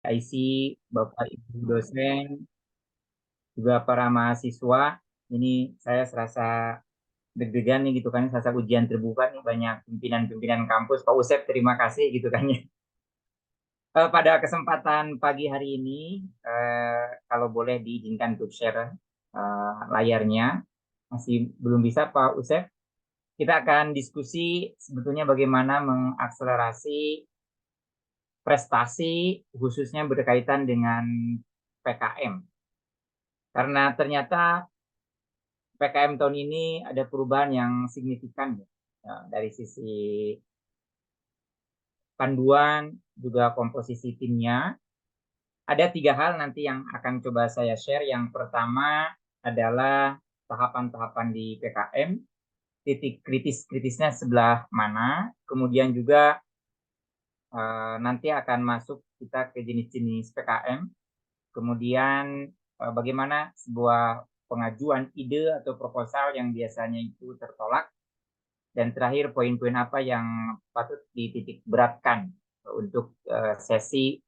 IC, Bapak Ibu dosen, juga para mahasiswa. Ini saya serasa deg-degan nih gitu kan, serasa ujian terbuka nih, banyak pimpinan-pimpinan kampus. Pak Usep, terima kasih gitu kan ya. Pada kesempatan pagi hari ini, kalau boleh diizinkan untuk share layarnya, masih belum bisa Pak Usep. Kita akan diskusi sebetulnya bagaimana mengakselerasi prestasi khususnya berkaitan dengan PKM. Karena ternyata PKM tahun ini ada perubahan yang signifikan ya. Dari sisi panduan, juga komposisi timnya. Ada 3 hal nanti yang akan coba saya share. Yang pertama adalah tahapan-tahapan di PKM, titik kritis-kritisnya sebelah mana. Kemudian juga nanti akan masuk kita ke jenis-jenis PKM. Kemudian bagaimana sebuah pengajuan ide atau proposal yang biasanya itu tertolak. Dan terakhir poin-poin apa yang patut dititik beratkan untuk sesi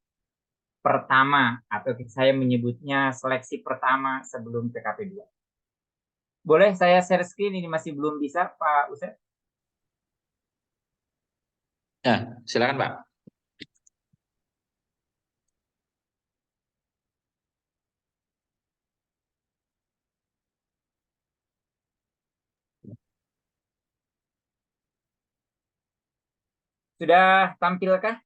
pertama atau saya menyebutnya seleksi pertama sebelum PKP 2. Boleh saya share screen, ini masih belum bisa Pak Usep? Ya, silakan Pak. Sudah tampilkah?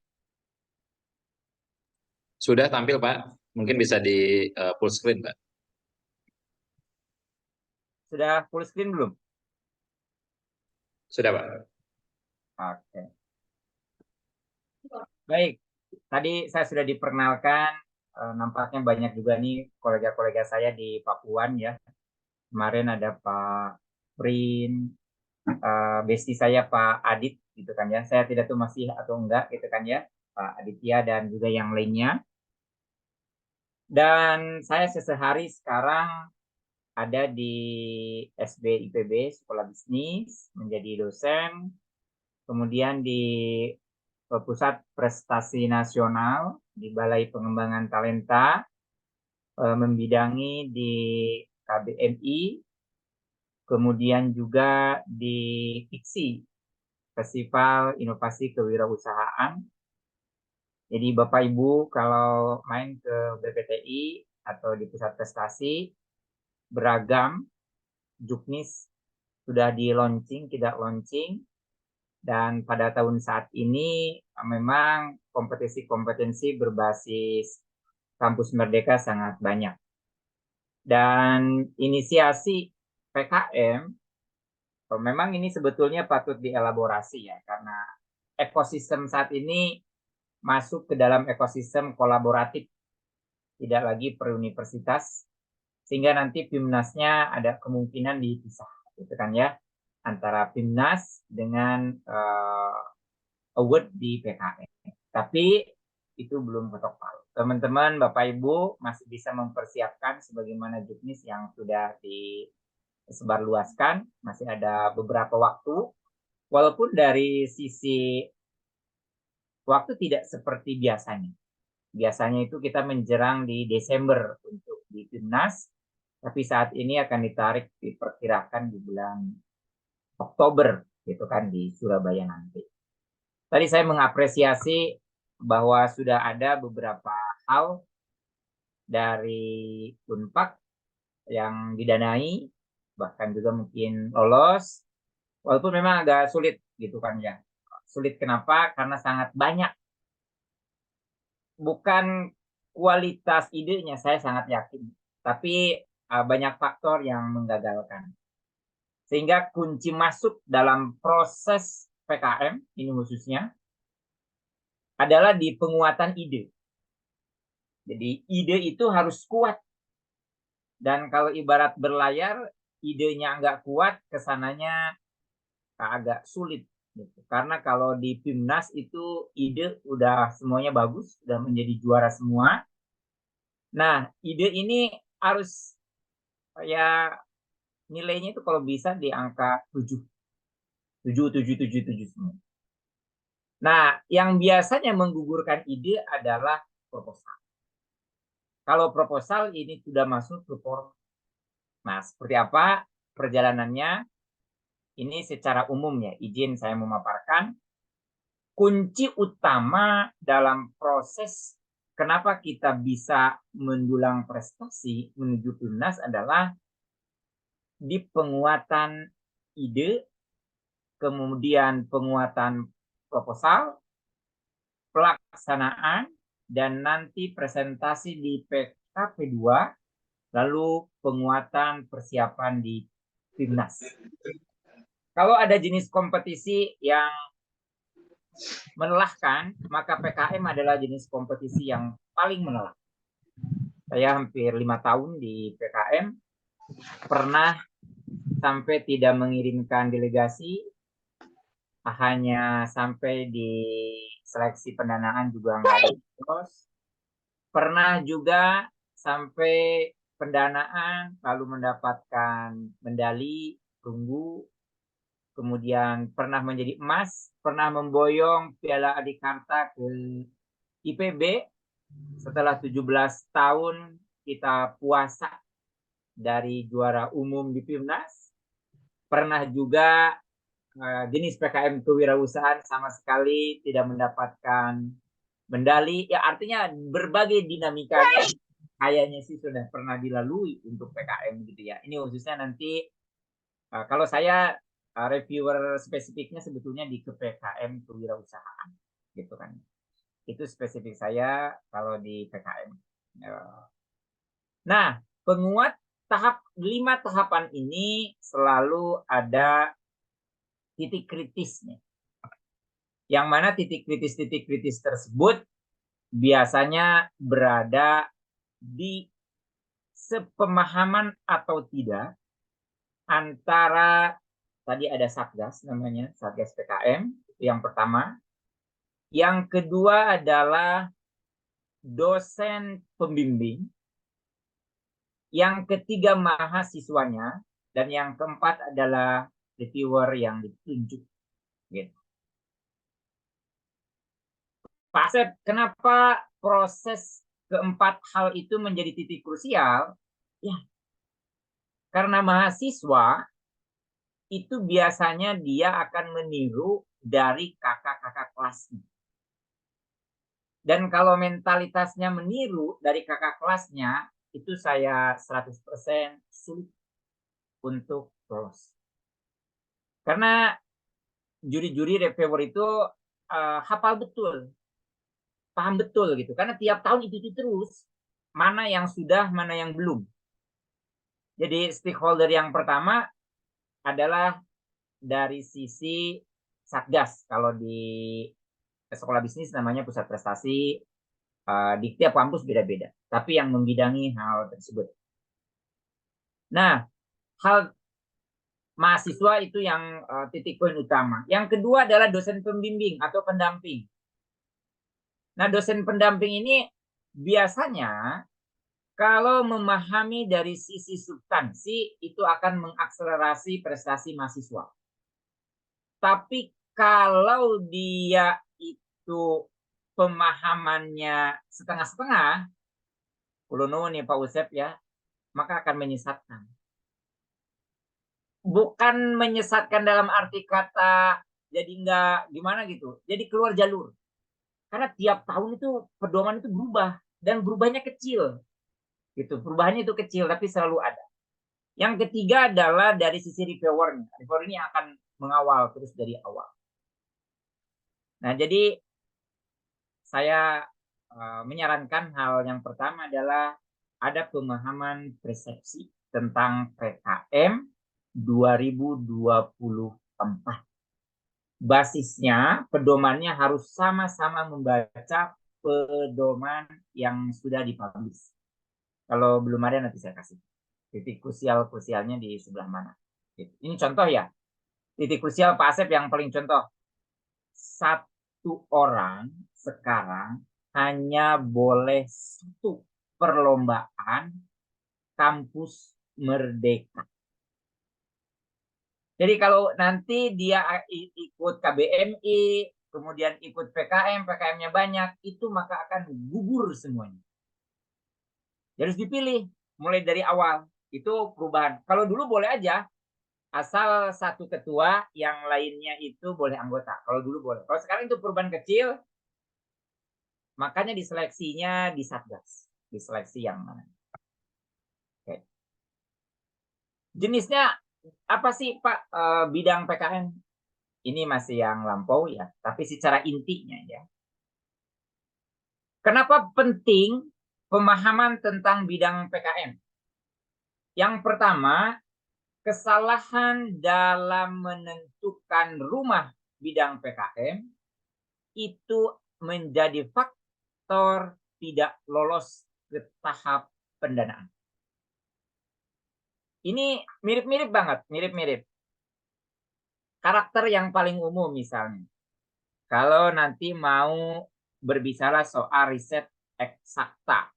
Sudah tampil Pak. Mungkin bisa di full screen Pak. Sudah full screen belum? Sudah Pak. Oke. Baik, tadi saya sudah diperkenalkan, nampaknya banyak juga nih kolega-kolega saya di Papuan ya. Kemarin ada Pak Prin, besti saya Pak Adit gitu kan ya. Saya tidak tahu masih atau enggak gitu kan ya, Pak Aditya dan juga yang lainnya. Dan saya sehari sekarang ada di SB IPB, Sekolah Bisnis, menjadi dosen. Kemudian di Pusat Prestasi Nasional, di Balai Pengembangan Talenta, membidangi di KBMI, kemudian juga di IKSI, Festival Inovasi Kewirausahaan. Jadi Bapak Ibu kalau main ke BPTI atau di pusat prestasi, beragam, Juknis sudah di launching, tidak launching, dan pada tahun saat ini memang kompetensi-kompetensi berbasis kampus Merdeka sangat banyak. Dan inisiasi PKM, memang ini sebetulnya patut dielaborasi ya, karena ekosistem saat ini masuk ke dalam ekosistem kolaboratif, tidak lagi per universitas, sehingga nanti PIMNAS-nya ada kemungkinan dipisah, gitu kan ya, antara PIMNAS dengan award di PKM. Tapi itu belum ketok palu. Teman-teman, Bapak Ibu masih bisa mempersiapkan sebagaimana juknis yang sudah disebarluaskan, masih ada beberapa waktu. Walaupun dari sisi waktu tidak seperti biasanya. Biasanya itu kita menjerang di Desember untuk di Timnas, tapi saat ini akan ditarik diperkirakan di bulan Oktober gitu kan di Surabaya nanti. Tadi saya mengapresiasi bahwa sudah ada beberapa hal dari Unpad yang didanai, bahkan juga mungkin lolos, walaupun memang agak sulit gitu kan ya. Sulit kenapa? Karena sangat banyak. Bukan kualitas idenya, saya sangat yakin. Tapi banyak faktor yang menggagalkan. Sehingga kunci masuk dalam proses PKM, ini khususnya, adalah di penguatan ide. Jadi ide itu harus kuat. Dan kalau ibarat berlayar, idenya nggak kuat, kesananya agak sulit. Gitu. Karena kalau di PIMNAS itu ide udah semuanya bagus, sudah menjadi juara semua. Nah, ide ini harus ya nilainya itu kalau bisa di angka 7. 7, 7, 7, 7 semua. Nah, yang biasanya menggugurkan ide adalah proposal. Kalau proposal ini sudah masuk ke form. Nah, seperti apa perjalanannya? Ini secara umumnya, izin saya memaparkan. Kunci utama dalam proses kenapa kita bisa mendulang prestasi menuju PIMNAS adalah di penguatan ide, kemudian penguatan proposal, pelaksanaan, dan nanti presentasi di PKP2, lalu penguatan persiapan di PIMNAS. Kalau ada jenis kompetisi yang melelahkan, maka PKM adalah jenis kompetisi yang paling melelahkan. Saya hampir 5 tahun di PKM, pernah sampai tidak mengirimkan delegasi, hanya sampai di seleksi pendanaan juga nggak lolos. Pernah juga sampai pendanaan lalu mendapatkan medali perunggu, kemudian pernah menjadi emas, pernah memboyong Piala Adikarta ke IPB. Setelah 17 tahun kita puasa dari juara umum di PIMNAS. Pernah juga jenis PKM kewirausahaan sama sekali tidak mendapatkan medali. Ya artinya berbagai dinamikanya kayaknya sih sudah pernah dilalui untuk PKM gitu ya. Ini khususnya nanti kalau saya reviewer spesifiknya sebetulnya di PKM kewirausahaan gitu kan. Itu spesifik saya kalau di PKM. Nah, penguat 5 tahapan ini selalu ada titik kritisnya. Yang mana titik kritis tersebut biasanya berada di sepemahaman atau tidak antara tadi ada Satgas namanya, Satgas PKM, yang pertama. Yang kedua adalah dosen pembimbing. Yang ketiga mahasiswanya. Dan yang keempat adalah reviewer yang ditunjuk. Gitu. Pak Asep, kenapa proses keempat hal itu menjadi titik krusial? Ya, karena mahasiswa itu biasanya dia akan meniru dari kakak-kakak kelasnya. Dan kalau mentalitasnya meniru dari kakak kelasnya, itu saya 100% sulit untuk lolos. Karena juri-juri reviewer itu hafal betul, paham betul gitu. Karena tiap tahun itu terus, mana yang sudah, mana yang belum. Jadi stakeholder yang pertama adalah dari sisi Satgas. Kalau di sekolah bisnis namanya pusat prestasi, di tiap kampus beda-beda. Tapi yang membidangi hal tersebut. Nah, hal mahasiswa itu yang titik poin utama. Yang kedua adalah dosen pembimbing atau pendamping. Nah, dosen pendamping ini biasanya kalau memahami dari sisi substansi itu akan mengakselerasi prestasi mahasiswa. Tapi kalau dia itu pemahamannya setengah-setengah, kulo nih Pak Usep ya, maka akan menyesatkan. Bukan menyesatkan dalam arti kata jadi nggak gimana gitu, jadi keluar jalur. Karena tiap tahun itu pedoman itu berubah dan berubahnya kecil. Gitu, perubahannya itu kecil tapi selalu ada. Yang ketiga adalah dari sisi reviewernya. Reviewer ini akan mengawal terus dari awal. Nah, jadi saya menyarankan hal yang pertama adalah ada pemahaman persepsi tentang PKM 2024. Basisnya, pedomannya harus sama-sama membaca pedoman yang sudah dipublish. Kalau belum ada nanti saya kasih. Titik krusialnya di sebelah mana. Ini contoh ya. Titik krusial Pak Asep yang paling contoh. 1 orang sekarang hanya boleh 1 perlombaan kampus merdeka. Jadi kalau nanti dia ikut KBMI, kemudian ikut PKM, PKM-nya banyak, itu maka akan gugur semuanya. Harus dipilih mulai dari awal. Itu perubahan. Kalau dulu boleh aja, asal satu ketua, yang lainnya itu boleh anggota. Kalau dulu boleh. Kalau sekarang itu perubahan kecil, makanya diseleksinya di Satgas. Diseleksi yang mana. Oke. Jenisnya apa sih Pak bidang PKN? Ini masih yang lampau ya, tapi secara intinya ya. Kenapa penting pemahaman tentang bidang PKN? Yang pertama, kesalahan dalam menentukan rumah bidang PKM itu menjadi faktor tidak lolos ke tahap pendanaan. Ini mirip-mirip banget, mirip-mirip. Karakter yang paling umum misalnya. Kalau nanti mau berbicara soal riset eksakta,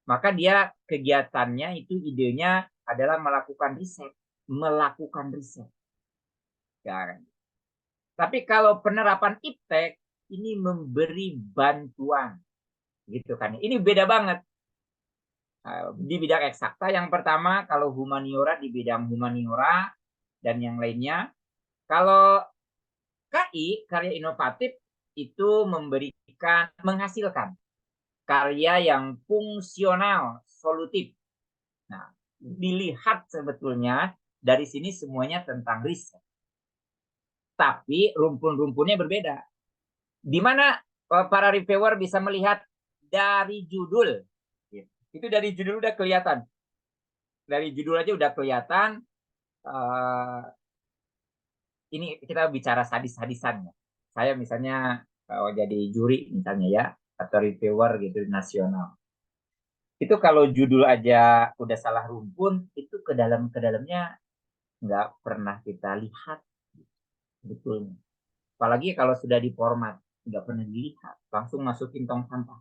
maka dia kegiatannya itu idenya adalah melakukan riset. Ya. Tapi kalau penerapan iptek ini memberi bantuan, gitu kan? Ini beda banget. Di bidang eksakta yang pertama kalau humaniora di bidang humaniora dan yang lainnya. Kalau KI karya inovatif itu menghasilkan karya yang fungsional, solutif. Nah, dilihat sebetulnya dari sini semuanya tentang riset. Tapi rumpun-rumpunnya berbeda. Di mana para reviewer bisa melihat dari judul. Itu dari judul udah kelihatan. Dari judul aja udah kelihatan. Ini kita bicara sadis-sadisannya. Saya misalnya jadi juri misalnya ya, atau reviewer gitu nasional. Itu kalau judul aja udah salah rumpun, itu ke dalamnya nggak pernah kita lihat betulnya. Apalagi kalau sudah di format, nggak pernah dilihat, langsung masukin tong sampah.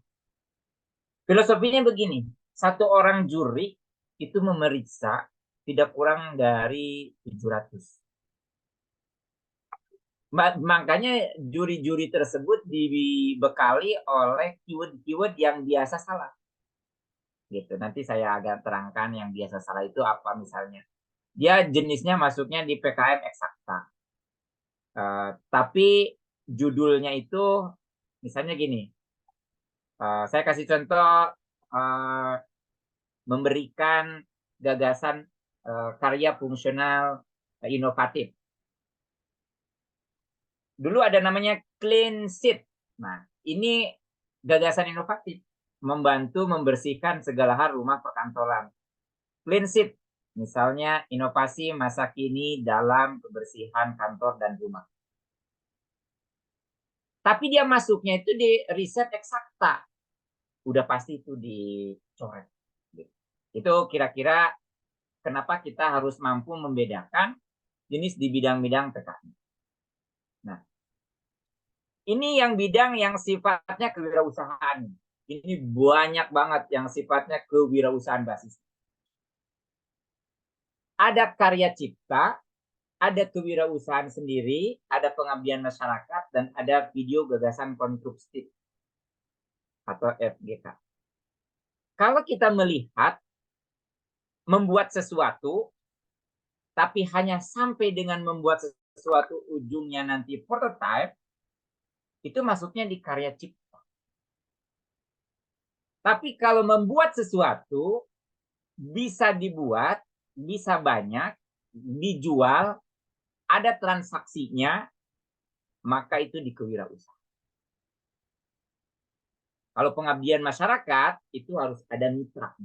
Filosofinya begini, satu orang juri itu memeriksa tidak kurang dari 700. Makanya juri-juri tersebut dibekali oleh keyword-keyword yang biasa salah. Gitu. Nanti saya agak terangkan yang biasa salah itu apa misalnya. Dia jenisnya masuknya di PKM eksakta. Tapi judulnya itu misalnya gini. Saya kasih contoh memberikan gagasan karya fungsional inovatif. Dulu ada namanya clean sheet. Nah, ini gagasan inovatif. Membantu membersihkan segala hal rumah perkantoran. Clean sheet. Misalnya inovasi masa kini dalam kebersihan kantor dan rumah. Tapi dia masuknya itu di riset eksakta. Udah pasti itu dicoret. Itu kira-kira kenapa kita harus mampu membedakan jenis di bidang-bidang PKN. Nah, ini yang bidang yang sifatnya kewirausahaan. Ini banyak banget yang sifatnya kewirausahaan basis. Ada karya cipta, ada kewirausahaan sendiri, ada pengabdian masyarakat, dan ada video gagasan konstruktif atau FGK. Kalau kita melihat membuat sesuatu, tapi hanya sampai dengan membuat sesuatu ujungnya nanti prototype, itu masuknya di karya cipta. Tapi kalau membuat sesuatu, bisa dibuat, bisa banyak, dijual, ada transaksinya, maka itu di kewirausahaan. Kalau pengabdian masyarakat, itu harus ada mitra.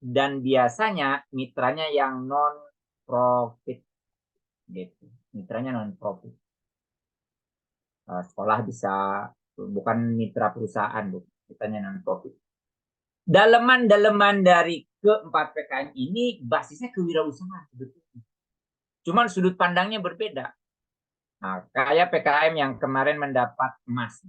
Dan biasanya mitranya yang non-profit. Gitu. Mitranya non-profit. Sekolah bisa, bukan mitra perusahaan, mitranya non-profit. Daleman-daleman dari keempat PKN ini basisnya kewirausahaan sebetulnya. Cuman sudut pandangnya berbeda. Nah, kayak PKM yang kemarin mendapat emas.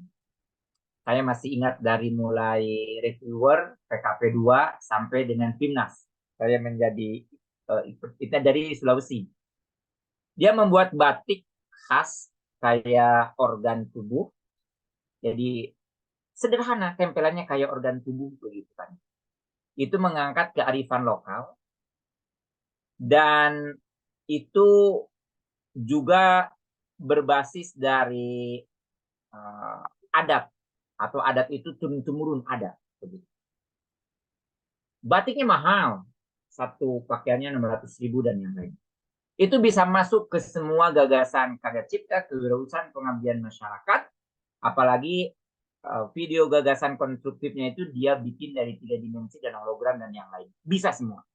Saya masih ingat dari mulai reviewer PKP 2 sampai dengan Timnas. Saya menjadi kita dari Sulawesi. Dia membuat batik khas kayak organ tubuh. Jadi sederhana, tempelannya kayak organ tubuh begitu kan. Itu mengangkat kearifan lokal dan itu juga berbasis dari adat atau adat itu turun-temurun ada. Batiknya mahal, satu pakaiannya 600.000 dan yang lain. Itu bisa masuk ke semua gagasan karya cipta, kewirausahaan, pengabdian masyarakat, apalagi video gagasan konstruktifnya itu dia bikin dari 3 dimensi dan hologram dan yang lain. Bisa semua.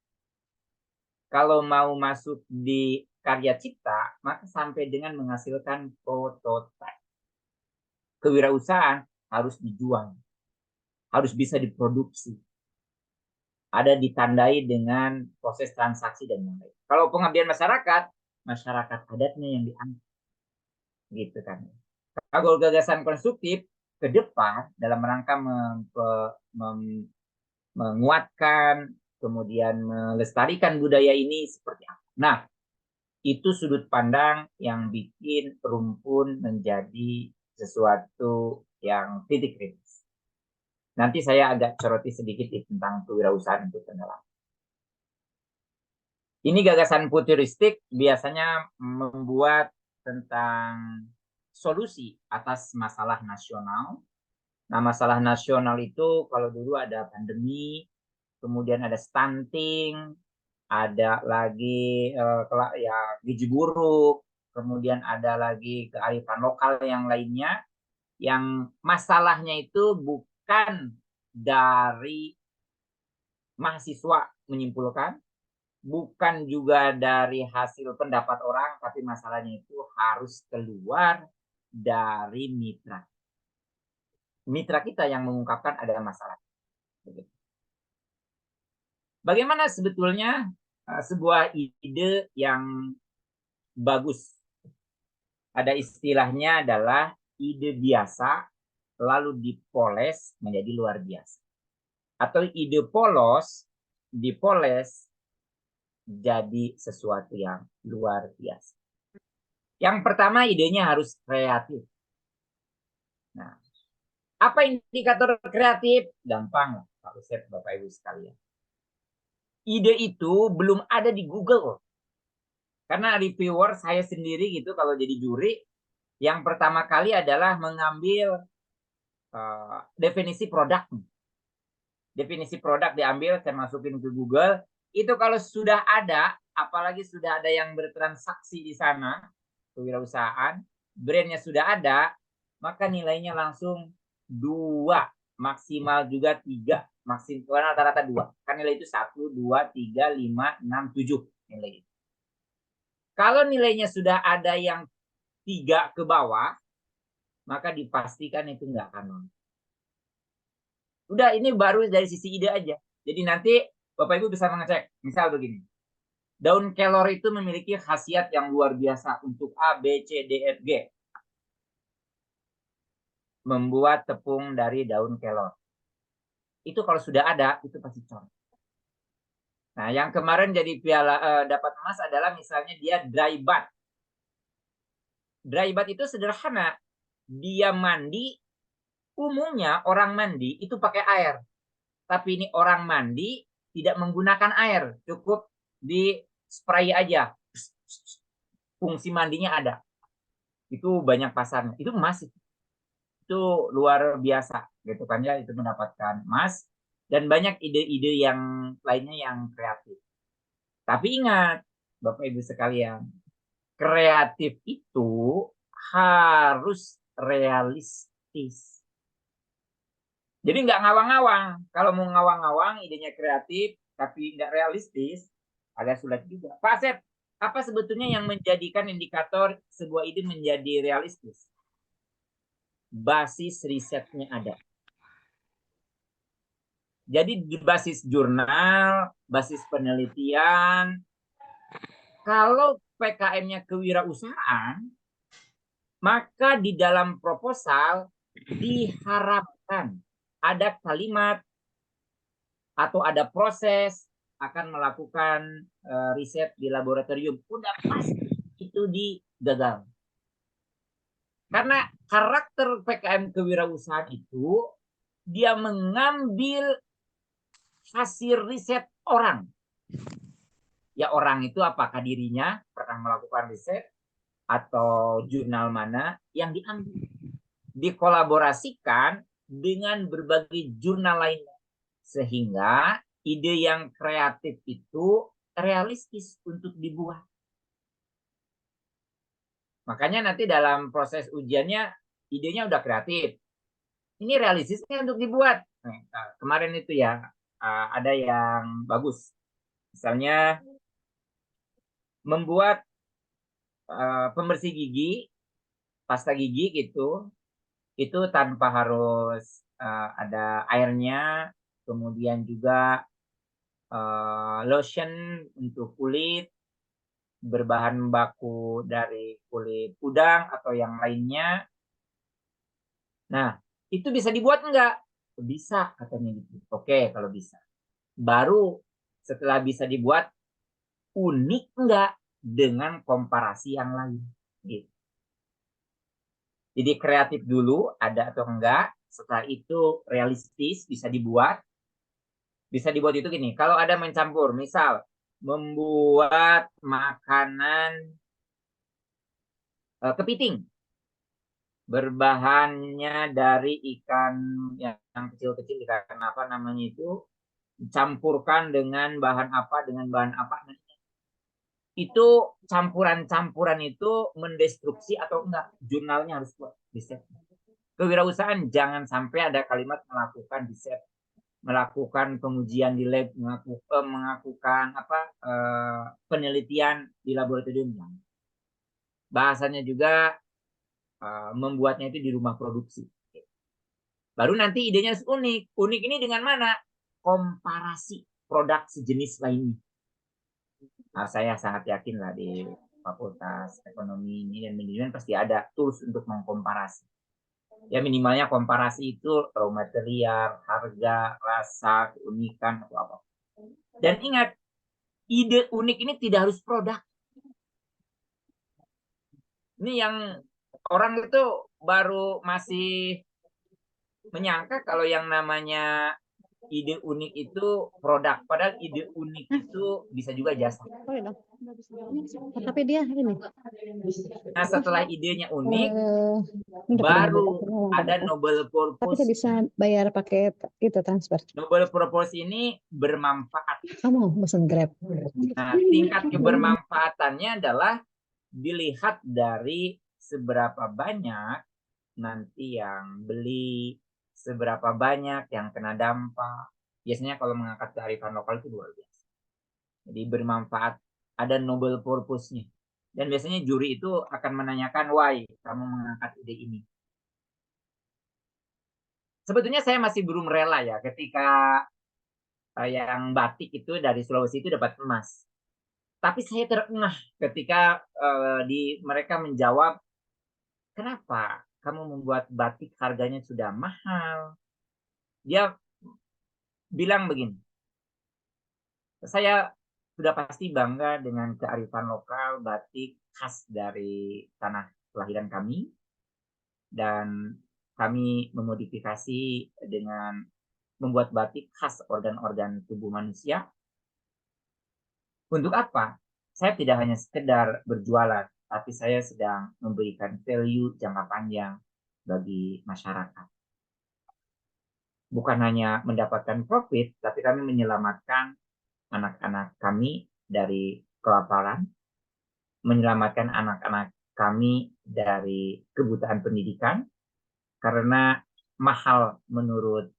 Kalau mau masuk di karya cipta, maka sampai dengan menghasilkan prototipe. Kewirausahaan harus dijual, harus bisa diproduksi. Ada ditandai dengan proses transaksi dan yang lain. Kalau pengabdian masyarakat, masyarakat adatnya yang diangkat. Gitu kan. Kalau gagasan konstruktif ke depan dalam rangka menguatkan, kemudian melestarikan budaya ini seperti apa. Nah, itu sudut pandang yang bikin rumpun menjadi sesuatu yang titik kritis. Nanti saya agak soroti sedikit tentang kewirausahaan untuk pendalam. Ini gagasan futuristik biasanya membuat tentang solusi atas masalah nasional. Nah, masalah nasional itu kalau dulu ada pandemi, kemudian ada stunting, ada lagi ya gizi buruk, kemudian ada lagi kearifan lokal yang lainnya, yang masalahnya itu bukan dari mahasiswa menyimpulkan, bukan juga dari hasil pendapat orang, tapi masalahnya itu harus keluar dari mitra. Mitra kita yang mengungkapkan ada masalah. Bagaimana sebetulnya sebuah ide yang bagus? Ada istilahnya adalah ide biasa lalu dipoles menjadi luar biasa. Atau ide polos dipoles jadi sesuatu yang luar biasa. Yang pertama, idenya harus kreatif. Nah, apa indikator kreatif? Gampang lah, Pak Usep, Bapak Ibu sekalian. Ide itu belum ada di Google. Karena reviewer saya sendiri gitu kalau jadi juri, yang pertama kali adalah mengambil definisi produk. Definisi produk diambil, saya masukin ke Google. Itu kalau sudah ada, apalagi sudah ada yang bertransaksi di sana, kewirausahaan, brandnya sudah ada, maka nilainya langsung 2, maksimal juga 3, maksimal rata-rata 2. Kan nilai itu 1, 2, 3, 5, 6, 7 nilai. Kalau nilainya sudah ada yang 3 ke bawah, maka dipastikan itu nggak kanon. Udah, ini baru dari sisi ide aja. Jadi nanti Bapak Ibu bisa mengecek. Misal begini. Daun kelor itu memiliki khasiat yang luar biasa untuk A, B, C, D, F, G. Membuat tepung dari daun kelor. Itu kalau sudah ada, itu pasti cocok. Nah, yang kemarin jadi dapat emas adalah misalnya dia dry bath. Dry bath itu sederhana. Dia mandi, umumnya orang mandi itu pakai air. Tapi ini orang mandi tidak menggunakan air. Cukup di spray aja. Fungsi mandinya ada. Itu banyak pasarnya. Itu emas. Itu luar biasa. Gitu kan ya. Itu mendapatkan emas. Dan banyak ide-ide yang lainnya yang kreatif. Tapi ingat, Bapak Ibu sekalian, kreatif itu harus realistis. Jadi nggak ngawang-ngawang. Kalau mau ngawang-ngawang, idenya kreatif, tapi nggak realistis, agak sulit juga. Pak Asep, apa sebetulnya yang menjadikan indikator sebuah ide menjadi realistis? Basis risetnya ada. Jadi di basis jurnal, basis penelitian, kalau PKM-nya kewirausahaan, maka di dalam proposal diharapkan ada kalimat atau ada proses akan melakukan riset di laboratorium. Udah pasti itu digagal. Karena karakter PKM kewirausahaan itu dia mengambil hasil riset orang. Ya orang itu apakah dirinya pernah melakukan riset atau jurnal mana yang diambil. Dikolaborasikan dengan berbagai jurnal lainnya. Sehingga ide yang kreatif itu realistis untuk dibuat. Makanya nanti dalam proses ujiannya idenya udah kreatif. Ini realistisnya untuk dibuat. Nah, kemarin itu ya ada yang bagus. Misalnya membuat pembersih gigi, pasta gigi gitu, itu tanpa harus ada airnya, kemudian juga lotion untuk kulit, berbahan baku dari kulit udang atau yang lainnya. Nah, itu bisa dibuat enggak? Bisa katanya gitu. Oke, kalau bisa. Baru setelah bisa dibuat, unik enggak dengan komparasi yang lain. Gitu. Jadi kreatif dulu, ada atau enggak. Setelah itu realistis, bisa dibuat. Bisa dibuat itu gini, kalau ada mencampur, misal membuat makanan kepiting. Berbahannya dari ikan yang kecil-kecil, ikan apa namanya itu, campurkan dengan bahan apa, dengan bahan apa. Itu campuran-campuran itu mendestruksi atau enggak. Jurnalnya harus buat riset. Kewirausahaan jangan sampai ada kalimat melakukan riset, melakukan pengujian di lab, melakukan penelitian di laboratorium. Bahasanya juga membuatnya itu di rumah produksi. Baru nanti idenya unik. Unik ini dengan mana? Komparasi produk sejenis lainnya. Nah, saya sangat yakin lah di Fakultas Ekonomi ini dan Manajemen pasti ada tools untuk mengkomparasi. Ya minimalnya komparasi itu raw material, harga, rasa, keunikan atau apa. Dan ingat, ide unik ini tidak harus produk. Ini yang orang itu baru masih menyangka kalau yang namanya ide unik itu produk. Padahal ide unik itu bisa juga jasa. Tapi dia ini. Nah setelah idenya unik, Udah baru uang ada berapa? noble Tapi purpose. kita bisa bayar pakai itu transfer. Noble purpose ini bermanfaat. Kamu pesan Grab. Nah, tingkat kebermanfaatannya adalah dilihat dari seberapa banyak nanti yang beli, seberapa banyak yang kena dampak. Biasanya kalau mengangkat kearifan lokal itu luar biasa. Jadi bermanfaat, ada noble purpose-nya. Dan biasanya juri itu akan menanyakan why kamu mengangkat ide ini. Sebetulnya saya masih belum rela ya ketika yang batik itu dari Sulawesi itu dapat emas. Tapi saya terengah ketika mereka menjawab, kenapa kamu membuat batik harganya sudah mahal? Dia bilang begini, saya sudah pasti bangga dengan kearifan lokal batik khas dari tanah kelahiran kami. Dan kami memodifikasi dengan membuat batik khas organ-organ tubuh manusia. Untuk apa? Saya tidak hanya sekedar berjualan, tapi saya sedang memberikan value jangka panjang bagi masyarakat. Bukan hanya mendapatkan profit, tapi kami menyelamatkan anak-anak kami dari kelaparan, menyelamatkan anak-anak kami dari kebutaan pendidikan, karena mahal menurut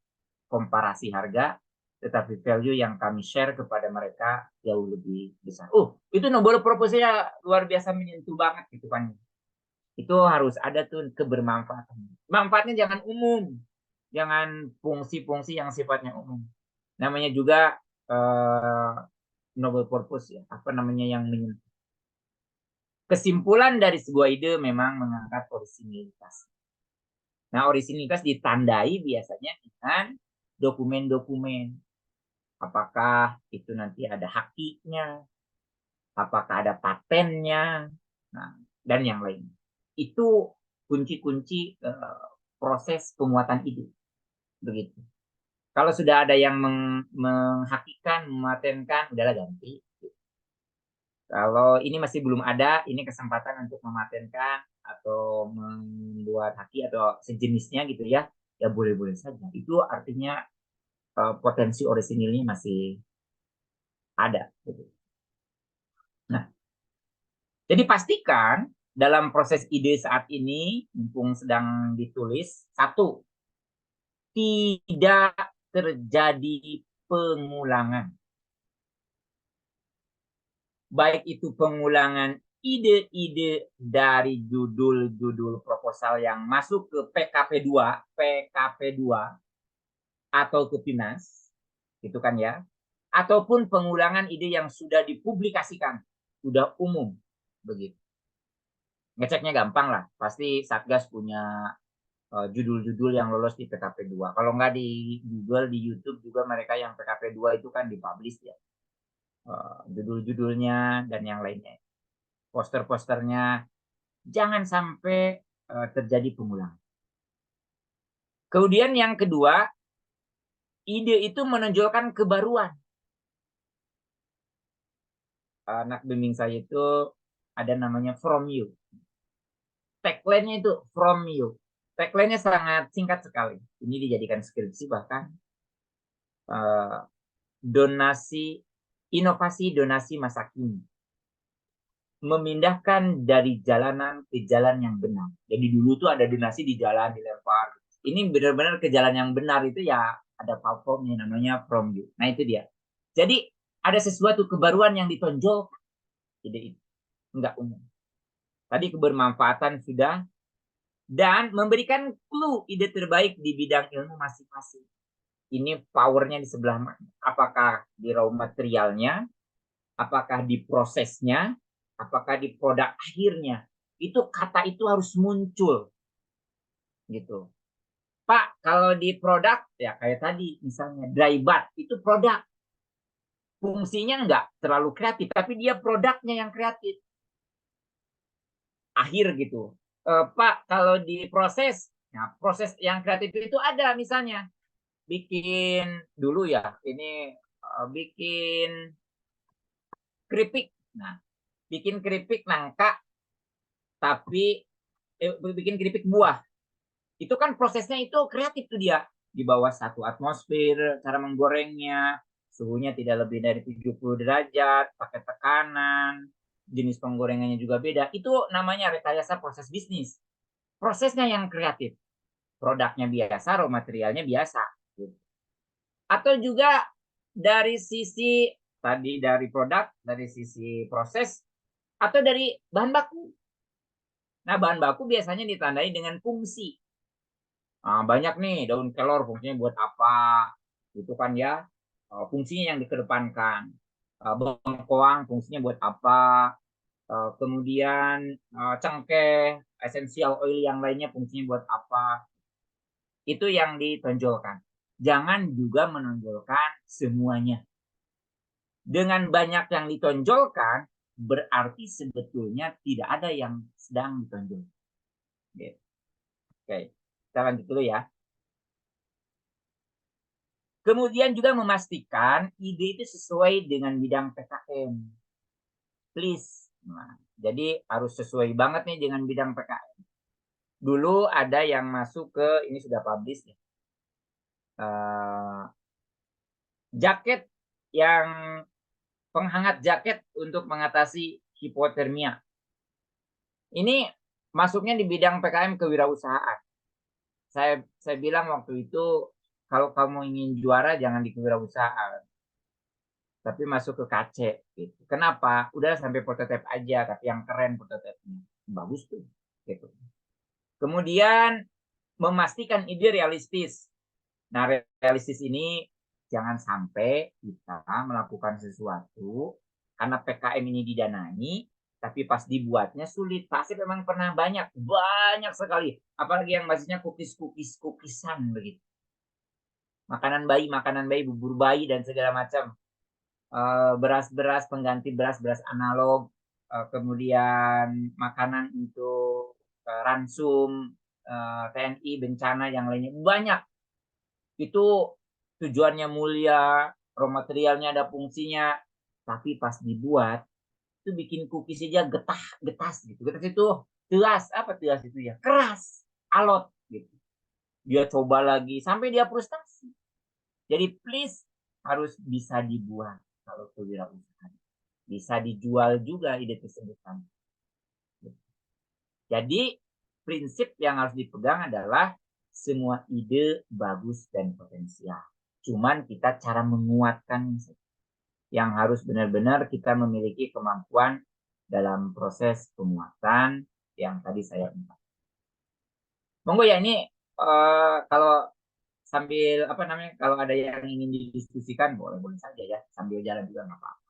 komparasi harga, tetapi value yang kami share kepada mereka jauh lebih besar. Itu noble proposal luar biasa menyentuh banget gitu kan. Itu harus ada tuh kebermanfaatan. Manfaatnya jangan umum, jangan fungsi-fungsi yang sifatnya umum. Namanya juga noble purpose ya, apa namanya yang menyentuh. Kesimpulan dari sebuah ide memang mengangkat orisinilitas. Nah, orisinilitas ditandai biasanya dengan dokumen-dokumen. Apakah itu nanti ada hakiknya, apakah ada patennya, nah, dan yang lain. Itu kunci-kunci proses penguatan ide. Begitu. Kalau sudah ada yang menghakikan, mematenkan, udahlah ganti. Kalau ini masih belum ada, ini kesempatan untuk mematenkan atau membuat haki atau sejenisnya gitu ya, ya boleh-boleh saja. Itu artinya potensi orisinilnya masih ada. Gitu. Nah, jadi pastikan dalam proses ide saat ini, mumpung sedang ditulis, satu, tidak terjadi pengulangan. Baik itu pengulangan ide-ide dari judul-judul proposal yang masuk ke PKP2 atau ke PINAS, gitu kan ya, ataupun pengulangan ide yang sudah dipublikasikan, sudah umum, begitu. Ngeceknya gampang lah, pasti Satgas punya judul-judul yang lolos di PKP2. Kalau nggak di Google, di YouTube juga mereka yang PKP2 itu kan dipublish ya. Judul-judulnya dan yang lainnya. Poster-posternya, jangan sampai terjadi pengulangan. Kemudian yang kedua, ide itu menonjolkan kebaruan. Anak bimbing saya itu ada namanya From You. Tagline-nya itu From You. Tagline-nya sangat singkat sekali. Ini dijadikan skripsi bahkan. Inovasi donasi masa kini. Memindahkan dari jalanan ke jalan yang benar. Jadi dulu tuh ada donasi di jalan, dilempar. Ini benar-benar ke jalan yang benar itu ya ada platformnya namanya From You. Nah itu dia. Jadi ada sesuatu kebaruan yang ditonjolkan. Ide itu. Enggak umum. Tadi kebermanfaatan sudah. Dan memberikan clue ide terbaik di bidang ilmu masing-masing. Ini powernya di sebelah mana? Apakah di raw materialnya? Apakah di prosesnya? Apakah di produk akhirnya? Itu kata itu harus muncul. Gitu. Pak, kalau di produk, ya kayak tadi misalnya dry bath, itu produk. Fungsinya enggak terlalu kreatif, tapi dia produknya yang kreatif. Akhir gitu. Pak, kalau di proses, nah proses yang kreatif itu ada misalnya. Bikin dulu ya, ini bikin keripik. Nah, bikin keripik nangka, tapi bikin keripik buah. Itu kan prosesnya itu kreatif tuh dia. Di bawah satu atmosfer, cara menggorengnya, suhunya tidak lebih dari 70 derajat, pakai tekanan, jenis penggorengannya juga beda. Itu namanya rekayasa proses bisnis. Prosesnya yang kreatif. Produknya biasa, raw materialnya biasa. Atau juga dari sisi tadi dari produk, dari sisi proses, atau dari bahan baku. Nah, bahan baku biasanya ditandai dengan fungsi. Nah, banyak nih daun kelor fungsinya buat apa, itu kan ya, fungsinya yang dikedepankan. Bengkoang fungsinya buat apa, kemudian cengkeh, essential oil yang lainnya fungsinya buat apa. Itu yang ditonjolkan. Jangan juga menonjolkan semuanya. Dengan banyak yang ditonjolkan, berarti sebetulnya tidak ada yang sedang ditonjol. Oke, kita lanjut dulu ya. Kemudian juga memastikan ide itu sesuai dengan bidang PKM. Please. Nah, jadi harus sesuai banget nih dengan bidang PKM. Dulu ada yang masuk ke, ini sudah publish ya. Jaket yang penghangat jaket untuk mengatasi hipotermia. Ini masuknya di bidang PKM kewirausahaan. Saya bilang waktu itu, kalau kamu ingin juara jangan di kewirausahaan, tapi masuk ke KC. Gitu. Kenapa? Udah sampai prototipe aja, tapi yang keren prototipenya. Bagus tuh. Gitu. Kemudian memastikan ide realistis. Nah, realistis ini jangan sampai kita melakukan sesuatu karena PKM ini didanai, tapi pas dibuatnya sulit. Pasti memang pernah banyak sekali. Apalagi yang basisnya kukisan begitu. Makanan bayi, bubur bayi dan segala macam. Beras-beras pengganti beras analog. Kemudian makanan untuk Ransum, TNI, bencana yang lainnya banyak. Itu tujuannya mulia, raw materialnya ada fungsinya, tapi pas dibuat itu bikin cookies aja getas gitu. Getas itu telas, apa telas itu ya? Keras, alot gitu. Dia coba lagi sampai dia frustasi. Jadi please harus bisa dibuat kalau kewirausahaan. Bisa dijual juga ide tersebut kan. Jadi prinsip yang harus dipegang adalah semua ide bagus dan potensial. Cuman kita cara menguatkan yang harus benar-benar kita memiliki kemampuan dalam proses penguatan yang tadi saya ungkapkan. Monggo ya ini kalau sambil apa namanya kalau ada yang ingin didiskusikan boleh-boleh saja ya sambil jalan juga nggak apa-apa.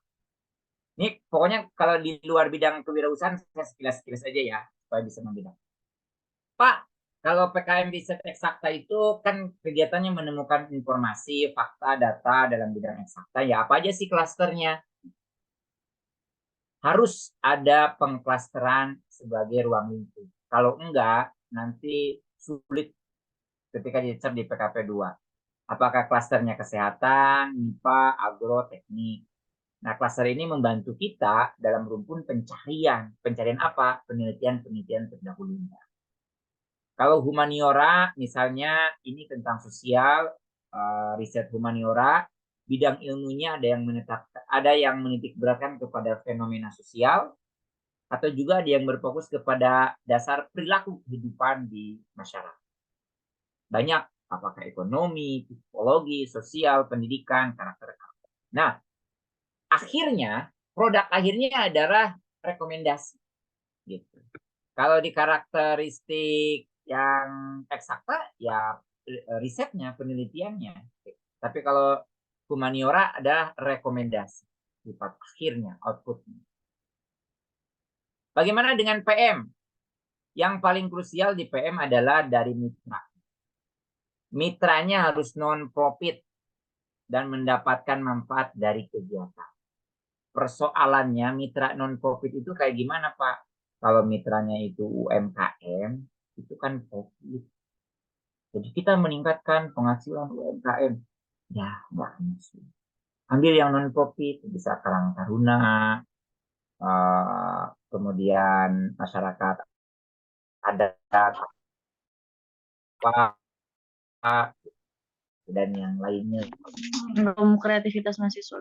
Ini pokoknya kalau di luar bidang kewirausahaan saya sekilas-sekilas aja ya supaya bisa membedakan. Pak, kalau PKM Riset Eksakta itu kan kegiatannya menemukan informasi, fakta, data dalam bidang eksakta. Ya apa aja sih klasternya? Harus ada pengklasteran sebagai ruang lingkup. Kalau enggak, nanti sulit ketika dicap di PKP 2. Apakah klasternya kesehatan, MIPA, agro, teknik. Nah, klaster ini membantu kita dalam rumpun pencarian. Pencarian apa? Penelitian-penelitian terdahulunya. Kalau humaniora, misalnya ini tentang sosial, riset humaniora, bidang ilmunya ada yang menitik beratkan kepada fenomena sosial, atau juga ada yang berfokus kepada dasar perilaku kehidupan di masyarakat. Banyak, apakah ekonomi, psikologi, sosial, pendidikan, karakter. Nah, akhirnya produk akhirnya adalah rekomendasi. Gitu. Kalau di karakteristik yang eksakta ya risetnya, penelitiannya. Tapi kalau humaniora ada rekomendasi sifat akhirnya, outputnya. Bagaimana dengan PM? Yang paling krusial di PM adalah dari mitra. Mitranya harus non-profit dan mendapatkan manfaat dari kegiatan. Persoalannya mitra non-profit itu kayak gimana Pak? Kalau mitranya itu UMKM, itu kan profit. Jadi kita meningkatkan penghasilan UMKM. Ya, nggak masuk. Ambil yang non-profit, bisa Karang Taruna, kemudian masyarakat adat, apa, dan yang lainnya. Kreativitas mahasiswa.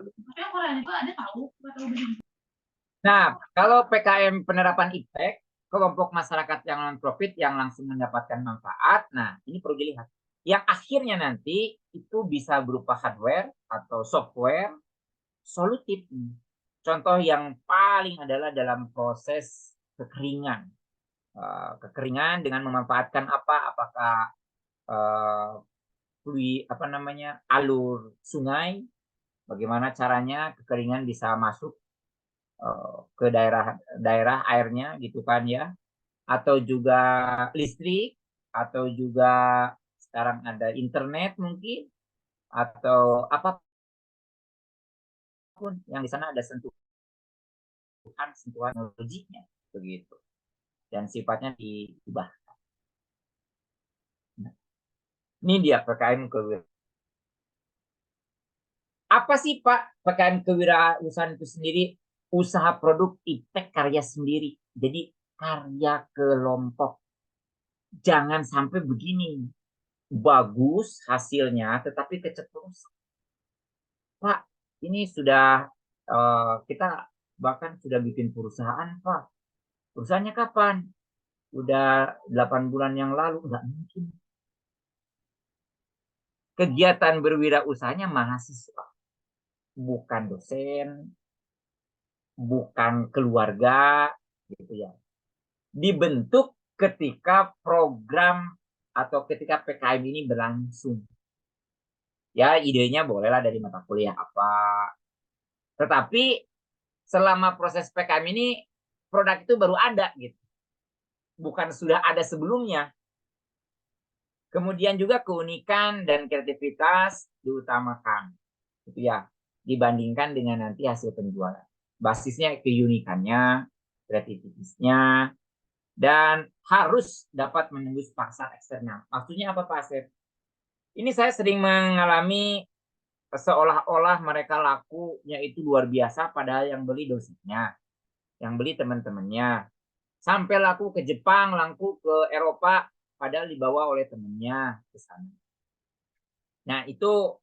Nah, kalau PKM penerapan IPTEK, kelompok masyarakat yang non-profit yang langsung mendapatkan manfaat, nah ini perlu dilihat. Yang akhirnya nanti itu bisa berupa hardware atau software solutif. Contoh yang paling adalah dalam proses kekeringan. Kekeringan dengan memanfaatkan apakah alur sungai, bagaimana caranya kekeringan bisa masuk ke daerah airnya gitu kan ya, atau juga listrik, atau juga sekarang ada internet mungkin, atau apapun yang di sana ada sentuhan teknologinya begitu, dan sifatnya diubah. Nah, ini dia PKM kewirausahaan. Apa sih Pak PKM kewirausahaan itu sendiri? Usaha produk IPTEK karya sendiri. Jadi karya kelompok. Jangan sampai begini. Bagus hasilnya tetapi keceplosan. Pak, ini sudah kita bahkan sudah bikin perusahaan, Pak. Perusahaannya kapan? Udah 8 bulan yang lalu. Nggak mungkin. Kegiatan berwirausahanya mahasiswa. Bukan dosen, bukan keluarga, gitu ya. Dibentuk ketika program atau ketika PKM ini berlangsung. Ya, idenya bolehlah dari mata kuliah apa. Tetapi selama proses PKM ini produk itu baru ada gitu. Bukan sudah ada sebelumnya. Kemudian juga keunikan dan kreativitas diutamakan. Gitu ya. Dibandingkan dengan nanti hasil penjualan. Basisnya keunikannya, kreativitasnya, dan harus dapat menembus pasar eksternal. Maksudnya apa Pak Asep? Ini saya sering mengalami seolah-olah mereka lakunya itu luar biasa, padahal yang beli dosennya, yang beli teman-temannya. Sampai laku ke Jepang, laku ke Eropa, padahal dibawa oleh temannya ke sana. Nah, itu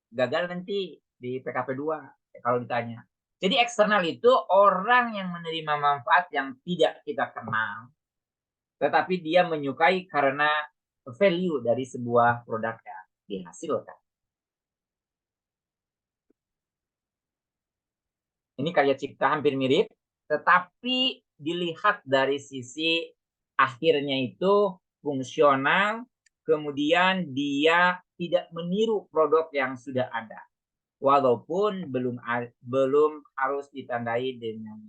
gagal nanti di PKP 2 kalau ditanya. Jadi eksternal itu orang yang menerima manfaat yang tidak kita kenal, tetapi dia menyukai karena value dari sebuah produk yang dihasilkan. Ini karya cipta hampir mirip, tetapi dilihat dari sisi akhirnya itu fungsional, kemudian dia tidak meniru produk yang sudah ada. Walaupun belum harus ditandai dengan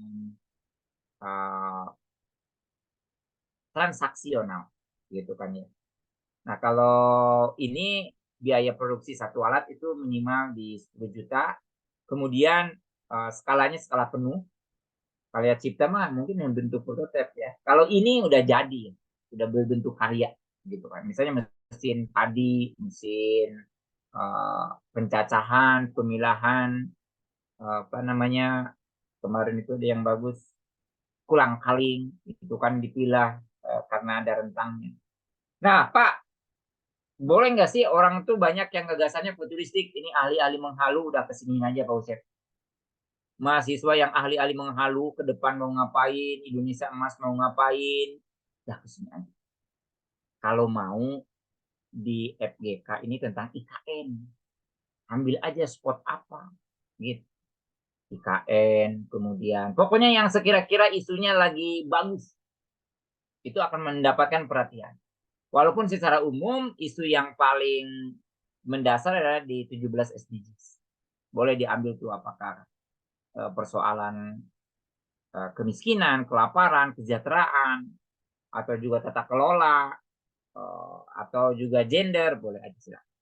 transaksional, gitu kan ya. Nah, kalau ini biaya produksi satu alat itu minimal di 10 juta. Kemudian skalanya skala penuh. Karya cipta mah mungkin yang bentuk prototipe ya. Kalau ini udah jadi, udah berbentuk karya gitu kan. Misalnya mesin padi, mesin pencacahan, pemilahan, apa namanya, kemarin itu ada yang bagus, kulang kaling, itu kan dipilah karena ada rentangnya. Nah, Pak, boleh nggak sih orang tuh banyak yang gagasannya futuristik, ini ahli-ahli menghalu, udah kesini aja Pak Usep. Mahasiswa yang ahli-ahli menghalu, ke depan mau ngapain, Indonesia emas mau ngapain, ya kesini aja. Kalau mau di FGK ini tentang IKN, ambil aja spot apa, gitu. IKN, kemudian pokoknya yang sekira-kira isunya lagi bagus, itu akan mendapatkan perhatian. Walaupun secara umum isu yang paling mendasar adalah di 17 SDGs. Boleh diambil tuh apakah persoalan kemiskinan, kelaparan, kesejahteraan, atau juga tata kelola, atau juga gender, boleh aja silakan.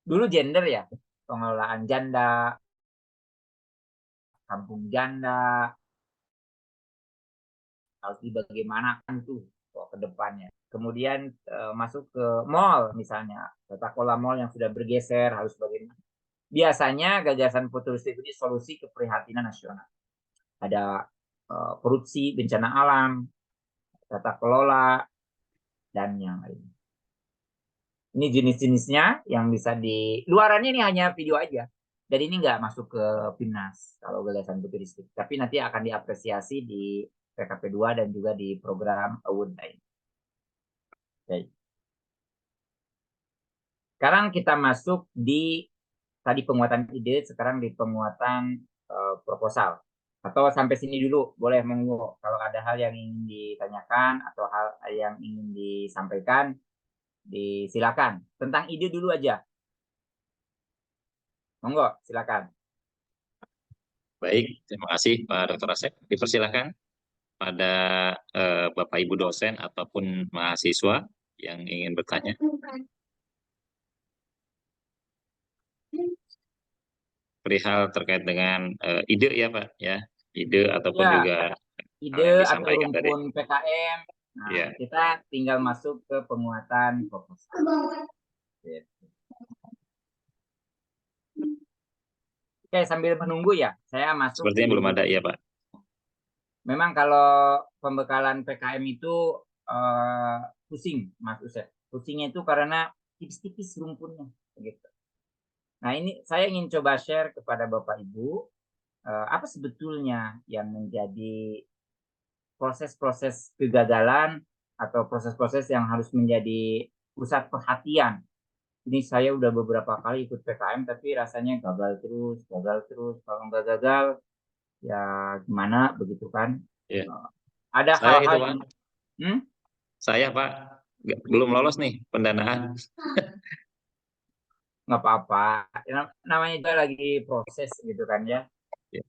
Dulu gender ya, pengelolaan janda, kampung janda, harus dibagaimanakan tuh ke depannya. Kemudian masuk ke mall misalnya, tata kelola mall yang sudah bergeser harus bagaimana. Biasanya gagasan futuristik ini solusi keprihatinan nasional. Ada korupsi, bencana alam, tata kelola, dan yang lain. Ini jenis-jenisnya yang bisa di luarannya ini hanya video aja. Dan ini nggak masuk ke PIMNAS kalau gagasan futuristik. Tapi nanti akan diapresiasi di PKP 2 dan juga di program award lain. Oke. Sekarang kita masuk di tadi penguatan ide, sekarang di penguatan proposal. Atau sampai sini dulu, boleh monggo. Kalau ada hal yang ingin ditanyakan atau hal yang ingin disampaikan, disilakan. Tentang ide dulu aja. Monggo, silakan. Baik, terima kasih Pak Dr. Asep. Dipersilakan pada Bapak Ibu dosen ataupun mahasiswa yang ingin bertanya. Perihal terkait dengan ide ya Pak, ya, ide ataupun Ya, juga hal yang ide atau disampaikan tadi. rumpun PKM. Nah, Ya, kita tinggal masuk ke penguatan proposal. Oke, sambil menunggu ya, saya masuk sepertinya belum ada ya Pak. Memang kalau pembekalan PKM itu pusing, Mas Usep. Pusingnya itu karena tipis-tipis rumpunnya, gitu. Nah, ini saya ingin coba share kepada Bapak Ibu apa sebetulnya yang menjadi proses-proses kegagalan atau proses-proses yang harus menjadi pusat perhatian. Ini saya udah beberapa kali ikut PKM tapi rasanya gagal terus. Kalau nggak gagal ya gimana begitu kan? Ya. Ada Saya itu hal-hal Pak. yang Saya Pak belum lolos nih pendanaan. nggak apa-apa. Namanya juga lagi proses gitu kan ya. Ya.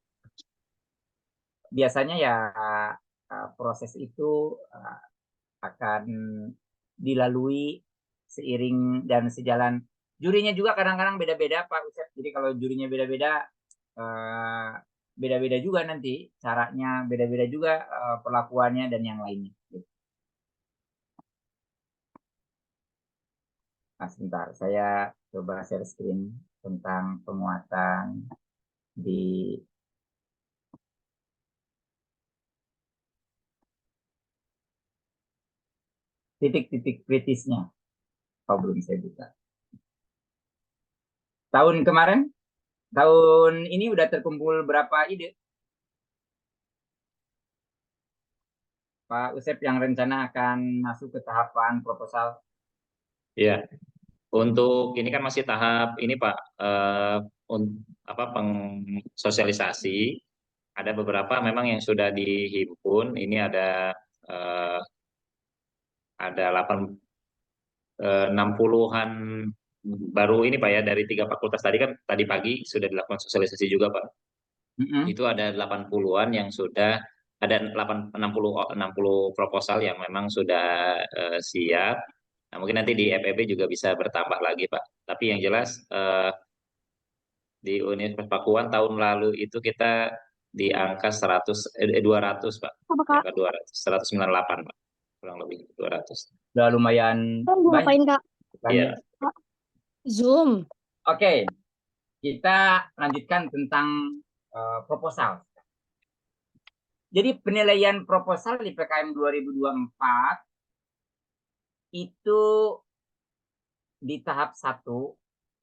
Biasanya ya proses itu akan dilalui seiring dan sejalan. Jurinya juga kadang-kadang beda-beda Pak Usep. Jadi kalau jurinya beda-beda, beda-beda juga nanti caranya, beda-beda juga perlakuannya dan yang lainnya. Nah, sebentar, saya coba share screen tentang penguatan di titik-titik kritisnya. Oh, belum saya buka. Tahun kemarin, tahun ini udah terkumpul berapa ide? Pak Usep yang rencana akan masuk ke tahapan proposal. Ya, untuk ini kan masih tahap ini Pak, sosialisasi. Ada beberapa memang yang sudah dihimpun. Ini eh, ada 60-an baru ini Pak ya, dari 3 fakultas tadi kan, tadi pagi sudah dilakukan sosialisasi juga Pak. Itu ada 80-an yang sudah, ada 60 proposal yang memang sudah siap. Nah, mungkin nanti di FEB juga bisa bertambah lagi Pak. Tapi yang jelas di Universitas Pakuan tahun lalu itu kita di angka 200 Pak. Apa Kak? Angka 200, 198 Pak. Kurang lebih 200. Udah lumayan Kak, mau ngapain Kak? Iya. Zoom. Oke, kita lanjutkan tentang proposal. Jadi penilaian proposal di PKM 2024 itu di tahap 1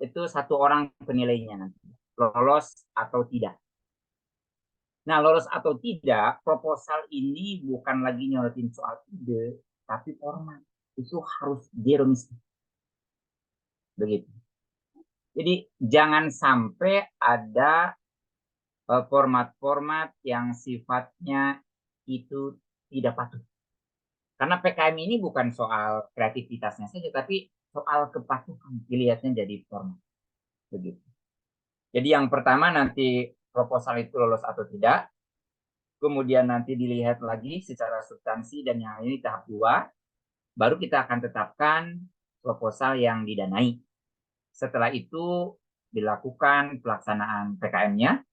itu 1 orang penilainya nanti, lolos atau tidak. Nah, lolos atau tidak, proposal ini bukan lagi nyorotin soal ide, tapi format. Itu harus jeromis. Begitu. Jadi jangan sampai ada format-format yang sifatnya itu tidak patuh. Karena PKM ini bukan soal kreativitasnya saja, tapi soal kepatuhan. Dilihatnya jadi format. Begitu. Jadi yang pertama nanti proposal itu lolos atau tidak. Kemudian nanti dilihat lagi secara substansi, dan yang ini tahap 2. Baru kita akan tetapkan proposal yang didanai. Setelah itu dilakukan pelaksanaan PKM-nya,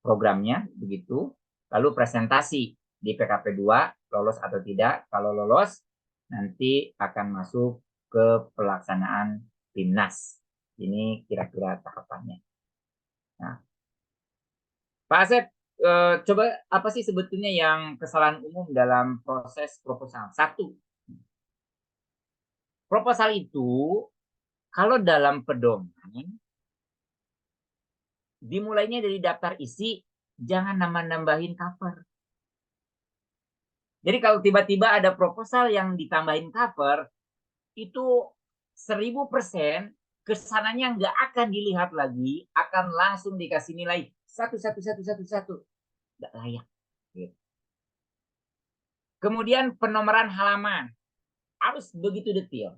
programnya, begitu. Lalu presentasi di PKP 2, lolos atau tidak. Kalau lolos, nanti akan masuk ke pelaksanaan PIMNAS. Ini kira-kira tahapannya. Nah, Pak Asep, coba apa sih sebetulnya yang kesalahan umum dalam proses proposal? 1, proposal itu kalau dalam pedoman dimulainya dari daftar isi, jangan nambah-nambahin cover. Jadi kalau tiba-tiba ada proposal yang ditambahin cover, itu 1000% kesananya nggak akan dilihat lagi, akan langsung dikasih nilai 1. Nggak layak. Kemudian penomoran halaman harus begitu detail.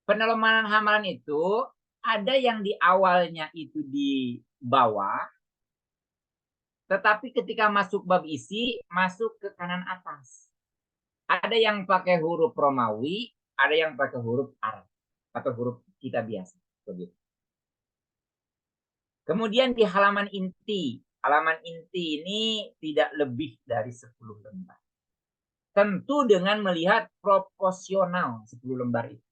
Penomoran halaman itu ada yang di awalnya itu di bawah, tetapi ketika masuk bab isi, masuk ke kanan atas. Ada yang pakai huruf Romawi, ada yang pakai huruf Arab atau huruf kita biasa. Begitu. Kemudian di halaman inti ini tidak lebih dari 10 lembar. Tentu dengan melihat proporsional 10 lembar itu.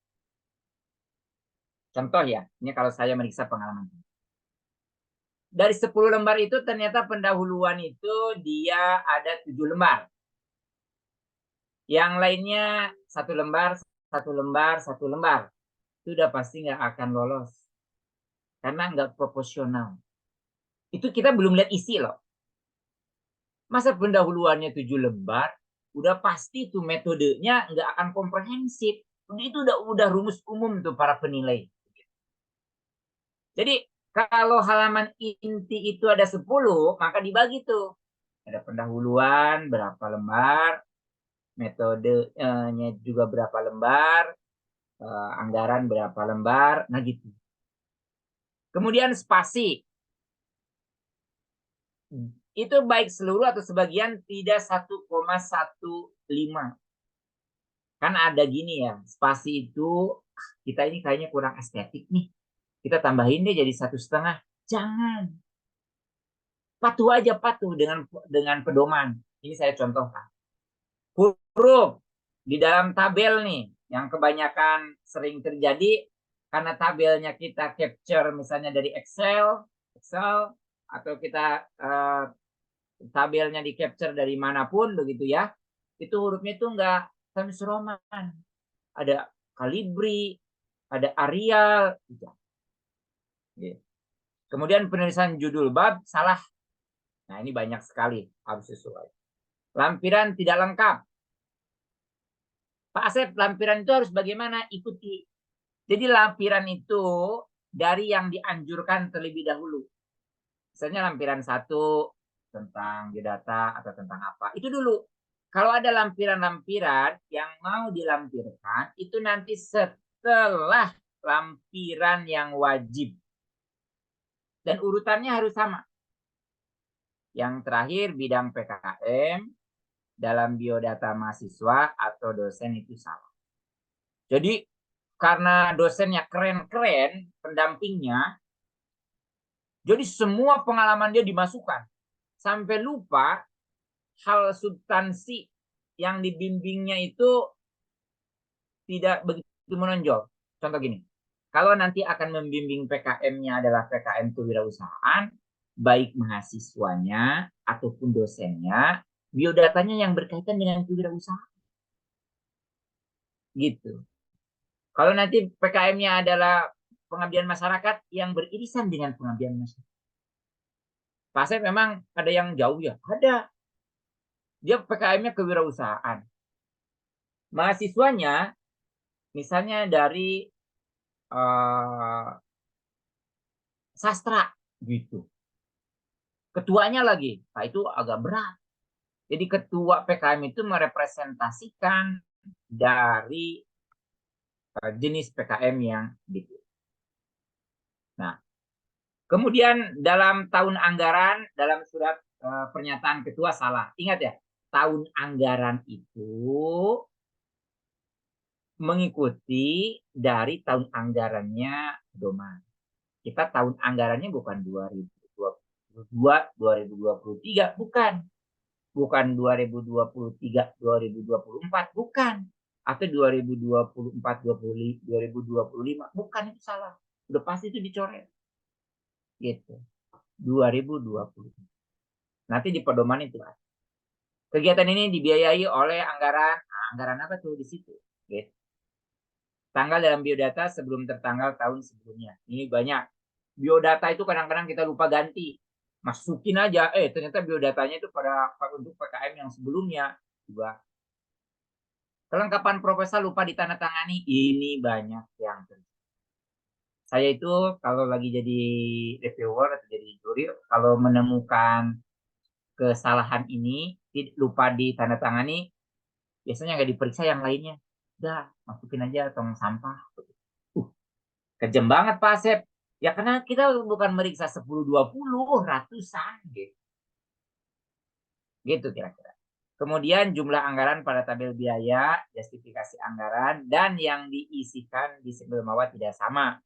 Contoh ya, ini kalau saya meriksa pengalaman. Dari 10 lembar itu ternyata pendahuluan itu dia ada 7 lembar. Yang lainnya 1 lembar, 1 lembar, 1 lembar. Itu udah pasti nggak akan lolos. Karena nggak proporsional. Itu kita belum lihat isi loh. Masa pendahuluannya 7 lembar, udah pasti tuh metodenya nggak akan komprehensif. Itu udah rumus umum tuh para penilai. Jadi kalau halaman inti itu ada 10, maka dibagi tuh. Ada pendahuluan berapa lembar, metodenya juga berapa lembar, anggaran berapa lembar, nah gitu. Kemudian spasi. Itu baik seluruh atau sebagian tidak 1,15. Kan ada gini ya, spasi itu kita ini kayaknya kurang estetik nih. Kita tambahin deh jadi 1,5. Jangan. Patuh aja, patuh dengan pedoman. Ini saya contohkan. Huruf di dalam tabel nih, yang kebanyakan sering terjadi karena tabelnya kita capture misalnya dari Excel, atau kita tabelnya di capture dari manapun begitu ya, itu hurufnya itu enggak Times Roman, ada Calibri, ada Arial, gitu. Kemudian penulisan judul bab salah. Nah ini banyak sekali, harus sesuai. Lampiran tidak lengkap. Pak Asep, lampiran itu harus bagaimana? Ikuti. Jadi lampiran itu dari yang dianjurkan terlebih dahulu. Misalnya lampiran 1 tentang biodata atau tentang apa. Itu dulu. Kalau ada lampiran-lampiran yang mau dilampirkan, itu nanti setelah lampiran yang wajib. Dan urutannya harus sama. Yang terakhir bidang PKM dalam biodata mahasiswa atau dosen itu salah. Jadi karena dosennya keren-keren, pendampingnya, jadi semua pengalaman dia dimasukkan. Sampai lupa hal substansi yang dibimbingnya itu tidak begitu menonjol. Contoh gini, kalau nanti akan membimbing PKM-nya adalah PKM kewirausahaan, baik mahasiswanya ataupun dosennya, biodatanya yang berkaitan dengan kewirausahaan. Gitu. Kalau nanti PKM-nya adalah pengabdian masyarakat yang beririsan dengan pengabdian masyarakat. Pasnya memang ada yang jauh ya? Ada. Dia PKM-nya kewirausahaan. Mahasiswanya misalnya dari sastra gitu. Ketuanya lagi, nah itu agak berat. Jadi ketua PKM itu merepresentasikan dari jenis PKM yang dipilih. Nah, kemudian dalam tahun anggaran, dalam surat pernyataan ketua salah. Ingat ya, tahun anggaran itu mengikuti dari tahun anggarannya pedoman. Kita tahun anggarannya bukan 2022, 2023, bukan. Bukan 2023, 2024, bukan. Atau 2024, 2025, bukan, itu salah. Udah pasti itu dicoret. Gitu. 2020. Nanti di pedoman itu ada. Kegiatan ini dibiayai oleh anggaran. Nah, anggaran apa tuh di situ? Gitu. Tanggal dalam biodata sebelum tertanggal tahun sebelumnya. Ini banyak. Biodata itu kadang-kadang kita lupa ganti. Masukin aja, ternyata biodatanya itu pada untuk PKM yang sebelumnya juga. Kelengkapan proposal lupa ditandatangani, ini banyak yang terjadi. Saya itu kalau lagi jadi reviewer atau jadi juri, kalau menemukan kesalahan ini lupa ditandatangani, biasanya nggak diperiksa yang lainnya. Udah, masukin aja tong sampah. Kejam banget Pak Asep. Ya karena kita bukan meriksa 10-20, ratusan gitu. Gitu kira-kira. Kemudian jumlah anggaran pada tabel biaya, justifikasi anggaran, dan yang diisikan di Sibel Mawar tidak sama.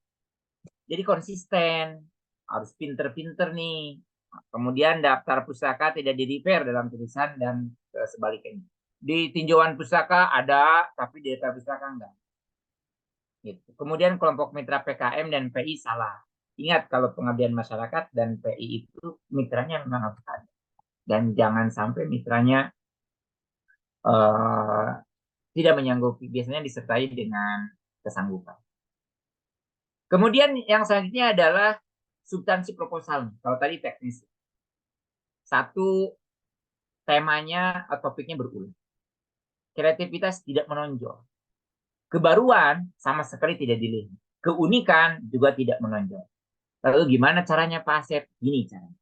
Jadi konsisten, harus pinter-pinter nih. Kemudian daftar pustaka tidak di-repair dalam tulisan dan sebaliknya. Di tinjauan pustaka ada, tapi di daftar pustaka enggak. Gitu. Kemudian kelompok mitra PKM dan PI salah. Ingat kalau pengabdian masyarakat dan PI itu mitranya memang harus ada. Dan jangan sampai mitranya tidak menyanggupi. Biasanya disertai dengan kesanggupan. Kemudian yang selanjutnya adalah substansi proposal. Kalau tadi teknis. Satu, temanya atau topiknya berulang. Kreativitas tidak menonjol. Kebaruan sama sekali tidak dilihat. Keunikan juga tidak menonjol. Lalu gimana caranya Pak Asep? Gini caranya.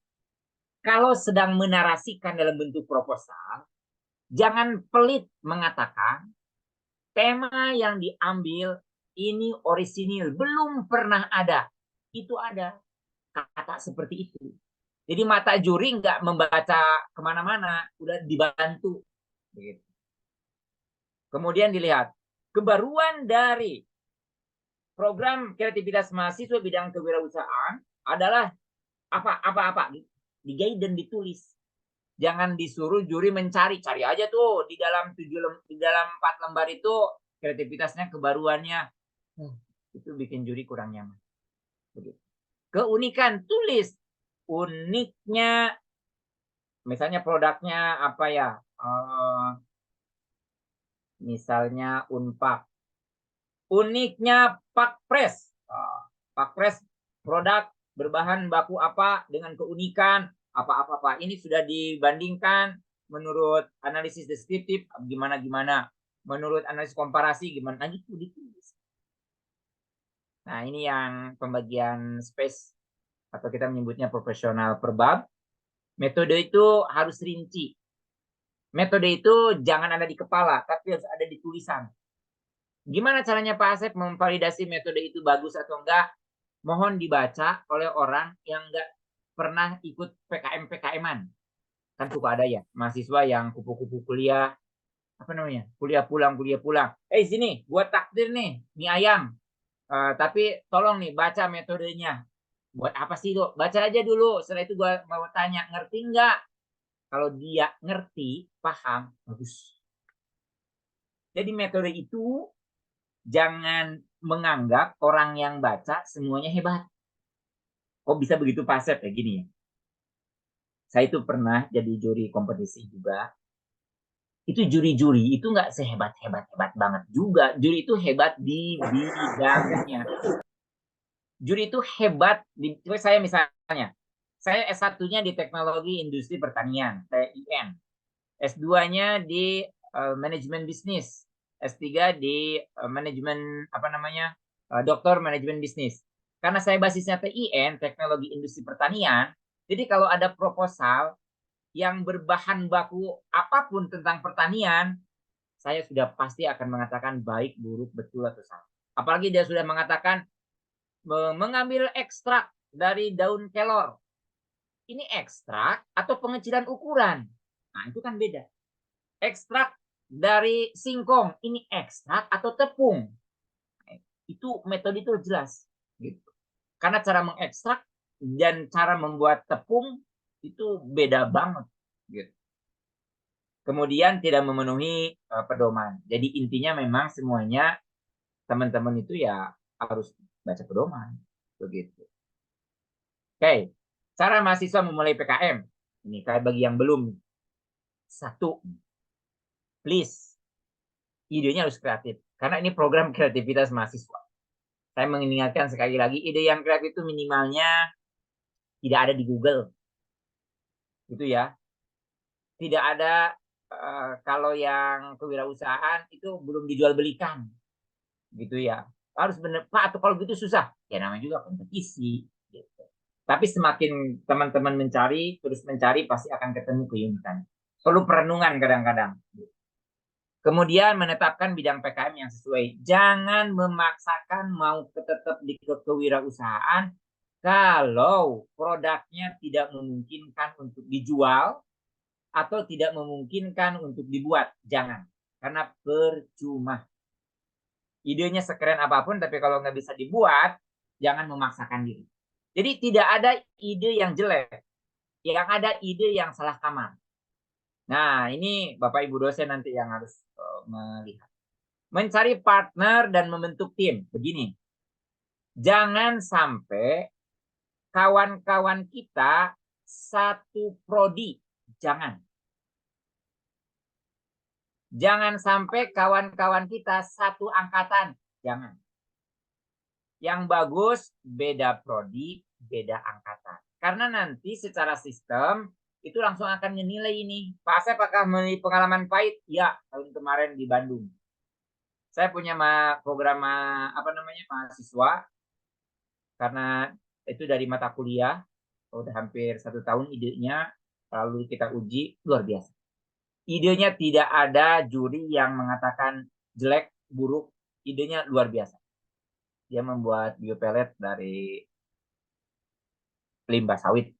Kalau sedang menarasikan dalam bentuk proposal, jangan pelit mengatakan tema yang diambil ini orisinil, belum pernah ada. Itu ada kata seperti itu. Jadi mata juri nggak membaca kemana-mana, udah dibantu. Begitu. Kemudian dilihat kebaruan dari program kreativitas mahasiswa bidang kewirausahaan adalah apa digait dan ditulis. Jangan disuruh juri mencari, cari aja tuh di dalam 4 lembar itu kreativitasnya kebaruannya. Itu bikin juri kurang nyaman. Begitu. Keunikan, tulis uniknya, misalnya produknya apa ya, misalnya Unpak, uniknya Pakpres. Pakpres produk berbahan baku apa dengan keunikan apa-apa. Ini sudah dibandingkan menurut analisis deskriptif gimana, menurut analisis komparasi gimana, gitu ditulis. Nah, ini yang pembagian space atau kita menyebutnya profesional per bab. Metode itu harus rinci. Metode itu jangan ada di kepala, tapi harus ada di tulisan. Gimana caranya Pak Asep memvalidasi metode itu bagus atau enggak? Mohon dibaca oleh orang yang enggak pernah ikut PKM-PKM-an. Kan suka ada ya, mahasiswa yang kupu-kupu kuliah, apa namanya? Kuliah pulang. Sini, buat takdir nih, mie ayam. Tapi tolong nih, baca metodenya. Buat apa sih, lo? Baca aja dulu. Setelah itu gue mau tanya, ngerti enggak? Kalau dia ngerti, paham, bagus. Jadi metode itu jangan menganggap orang yang baca semuanya hebat. Kok bisa begitu Pak Asep ya gini ya? Saya itu pernah jadi juri kompetisi juga. Itu juri-juri itu nggak sehebat-hebat banget juga. Juri itu hebat di bidangnya. Juri itu hebat di saya misalnya. Saya S1-nya di Teknologi Industri Pertanian, TIN. S2-nya di manajemen bisnis. S3 di manajemen doktor manajemen bisnis. Karena saya basisnya TIN, Teknologi Industri Pertanian, jadi kalau ada proposal yang berbahan baku apapun tentang pertanian, saya sudah pasti akan mengatakan baik, buruk, betul atau salah. Apalagi dia sudah mengatakan mengambil ekstrak dari daun kelor. Ini ekstrak atau pengecilan ukuran. Nah, itu kan beda. Ekstrak dari singkong, ini ekstrak atau tepung. Itu metode itu jelas gitu. Karena cara mengekstrak dan cara membuat tepung itu beda banget gitu. Kemudian tidak memenuhi pedoman. Jadi intinya memang semuanya teman-teman itu ya harus baca pedoman begitu. Oke, cara mahasiswa memulai PKM. Ini kayak bagi yang belum. 1, please, idenya harus kreatif. Karena ini program kreativitas mahasiswa. Saya mengingatkan sekali lagi, ide yang kreatif itu minimalnya tidak ada di Google. Gitu ya. Tidak ada, kalau yang kewirausahaan itu belum dijual belikan. Gitu ya. Harus benar, Pak, atau kalau gitu susah. Ya namanya juga kompetisi. Gitu. Tapi semakin teman-teman mencari, terus mencari, pasti akan ketemu keunikan. Perlu perenungan kadang-kadang. Kemudian menetapkan bidang PKM yang sesuai. Jangan memaksakan mau tetap di kewirausahaan kalau produknya tidak memungkinkan untuk dijual atau tidak memungkinkan untuk dibuat. Jangan. Karena percuma. Idenya sekeren apapun, tapi kalau nggak bisa dibuat, jangan memaksakan diri. Jadi tidak ada ide yang jelek. Yang ada ide yang salah kamar. Nah, ini Bapak Ibu dosen nanti yang harus melihat. Mencari partner dan membentuk tim. Begini, jangan sampai kawan-kawan kita satu prodi. Jangan. Jangan sampai kawan-kawan kita satu angkatan. Jangan. Yang bagus beda prodi, beda angkatan. Karena nanti secara sistem itu langsung akan menilai ini. Pak Asep apakah memiliki pengalaman pahit? Ya, tahun kemarin di Bandung. Saya punya program mahasiswa, karena itu dari mata kuliah, udah hampir 1 tahun idenya, lalu kita uji, luar biasa. Idenya tidak ada juri yang mengatakan jelek, buruk, idenya luar biasa. Dia membuat biopelet dari limbah sawit.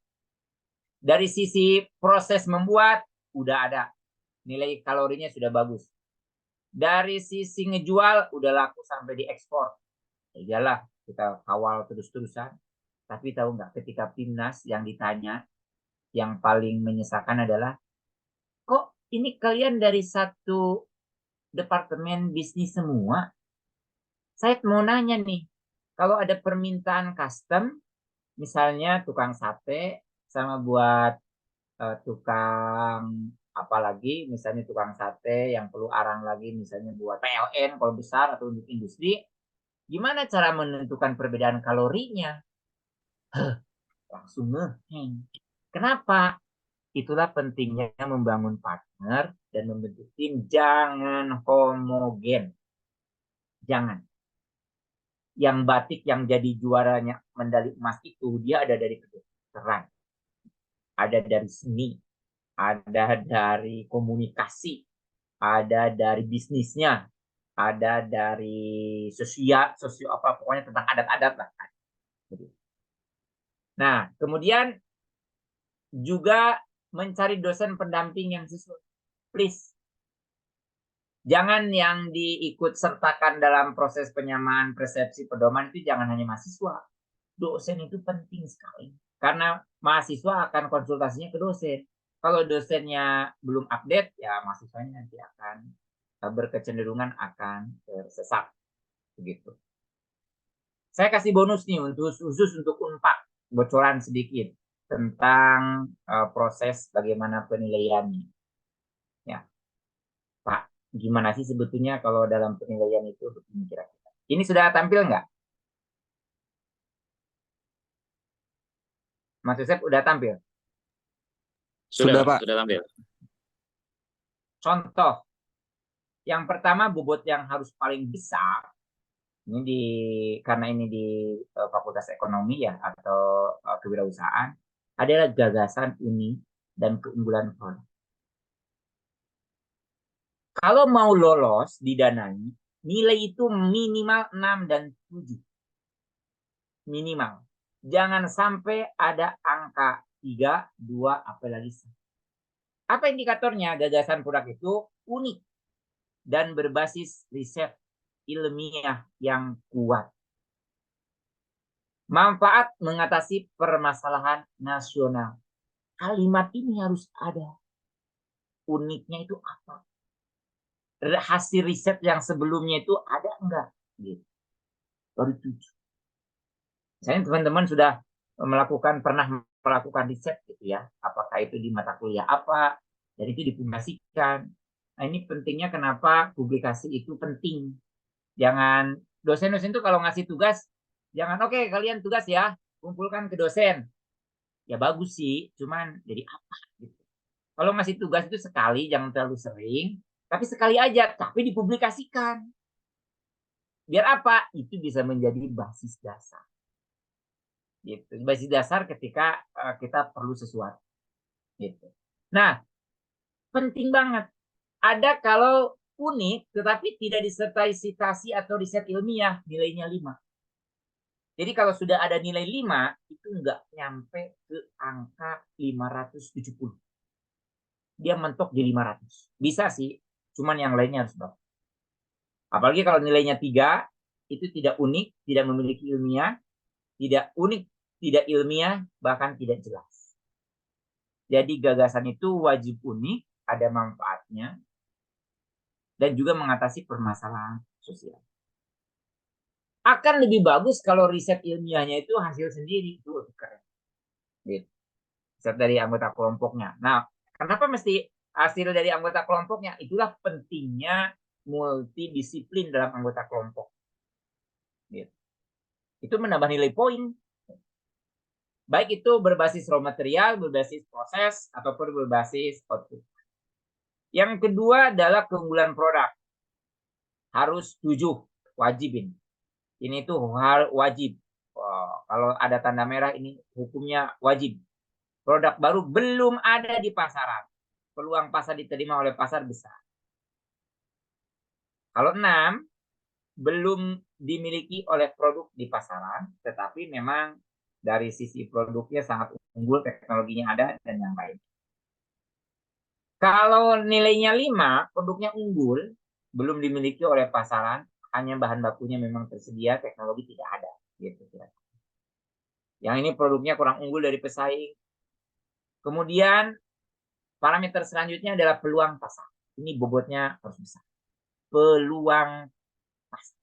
Dari sisi proses membuat, udah ada. Nilai kalorinya sudah bagus. Dari sisi ngejual, udah laku sampai diekspor. Ya iyalah, kita kawal terus-terusan. Tapi tahu nggak, ketika PIMNAS yang ditanya, yang paling menyesalkan adalah, kok ini kalian dari satu departemen bisnis semua? Saya mau nanya nih, Kalau ada permintaan custom, misalnya tukang sate sama buat tukang apa lagi, misalnya tukang sate yang perlu arang lagi, misalnya buat PLN kalau besar atau untuk industri, gimana cara menentukan perbedaan kalorinya? Langsung ngeheng. Kenapa? Itulah pentingnya membangun partner dan membentuk tim. Jangan homogen. Jangan. Yang batik yang jadi juaranya medali emas itu, dia ada dari kedokteran, ada dari seni, ada dari komunikasi, ada dari bisnisnya, ada dari sosial apa pokoknya tentang adat-adat lah. Nah, kemudian juga mencari dosen pendamping yang sesuai. Please. Jangan yang diikut sertakan dalam proses penyamaan persepsi pedoman itu jangan hanya mahasiswa. Dosen itu penting sekali. Karena mahasiswa akan konsultasinya ke dosen. Kalau dosennya belum update, ya mahasiswanya nanti akan berkecenderungan akan tersesat. Begitu. Saya kasih bonus nih khusus untuk Unpad, bocoran sedikit tentang proses bagaimana penilaiannya. Ya, Pak, gimana sih sebetulnya kalau dalam penilaian itu kira-kira? Ini sudah tampil nggak? Mas Yosef udah tampil? Sudah, Pak. Sudah tampil. Contoh, yang pertama bobot yang harus paling besar, karena ini di Fakultas Ekonomi ya atau kewirausahaan, adalah gagasan ini dan keunggulan produk. Kalau mau lolos didanai, nilai itu minimal 6 dan 7. Minimal. Jangan sampai ada angka 3, 2, apalagi 1. Apa indikatornya? Gagasan produk itu unik dan berbasis riset ilmiah yang kuat. Manfaat mengatasi permasalahan nasional. Kalimat ini harus ada. Uniknya itu apa? Hasil riset yang sebelumnya itu ada enggak? Gitu. Baru 7. Misalnya teman-teman sudah pernah melakukan riset gitu ya. Apakah itu di mata kuliah apa? Dan itu dipublikasikan. Nah, ini pentingnya kenapa publikasi itu penting. Jangan dosen-dosen itu kalau ngasih tugas, jangan oke kalian tugas ya, kumpulkan ke dosen. Ya bagus sih, cuman jadi apa gitu. Kalau ngasih tugas itu sekali, jangan terlalu sering, tapi sekali aja, tapi dipublikasikan. Biar apa? Itu bisa menjadi basis dasar. Gitu. Basis dasar ketika kita perlu sesuatu. Gitu. Nah, penting banget. Ada kalau unik, tetapi tidak disertai citasi atau riset ilmiah, nilainya 5. Jadi kalau sudah ada nilai 5, itu nggak nyampe ke angka 570. Dia mentok di 500. Bisa sih, cuman yang lainnya harus bagus. Apalagi kalau nilainya 3, itu tidak unik, tidak memiliki ilmiah, tidak unik, tidak ilmiah, bahkan tidak jelas. Jadi gagasan itu wajib unik, ada manfaatnya, dan juga mengatasi permasalahan sosial. Akan lebih bagus kalau riset ilmiahnya itu hasil sendiri, itu lebih keren. Gitu. Riset dari anggota kelompoknya. Nah, kenapa mesti hasil dari anggota kelompoknya? Itulah pentingnya multidisiplin dalam anggota kelompok. Gitu. Itu menambah nilai poin. Baik itu berbasis raw material, berbasis proses, ataupun berbasis output. Yang kedua adalah keunggulan produk. Harus 7, wajibin. Ini tuh wajib. Kalau ada tanda merah ini hukumnya wajib. Produk baru belum ada di pasaran. Peluang pasar diterima oleh pasar besar. Kalau 6, belum dimiliki oleh produk di pasaran, tetapi memang dari sisi produknya sangat unggul, teknologinya ada, dan yang lain. Kalau nilainya 5, produknya unggul, belum dimiliki oleh pasaran, hanya bahan bakunya memang tersedia, teknologi tidak ada. Gitu. Yang ini produknya kurang unggul dari pesaing. Kemudian parameter selanjutnya adalah peluang pasar. Ini bobotnya harus besar. Peluang pasar.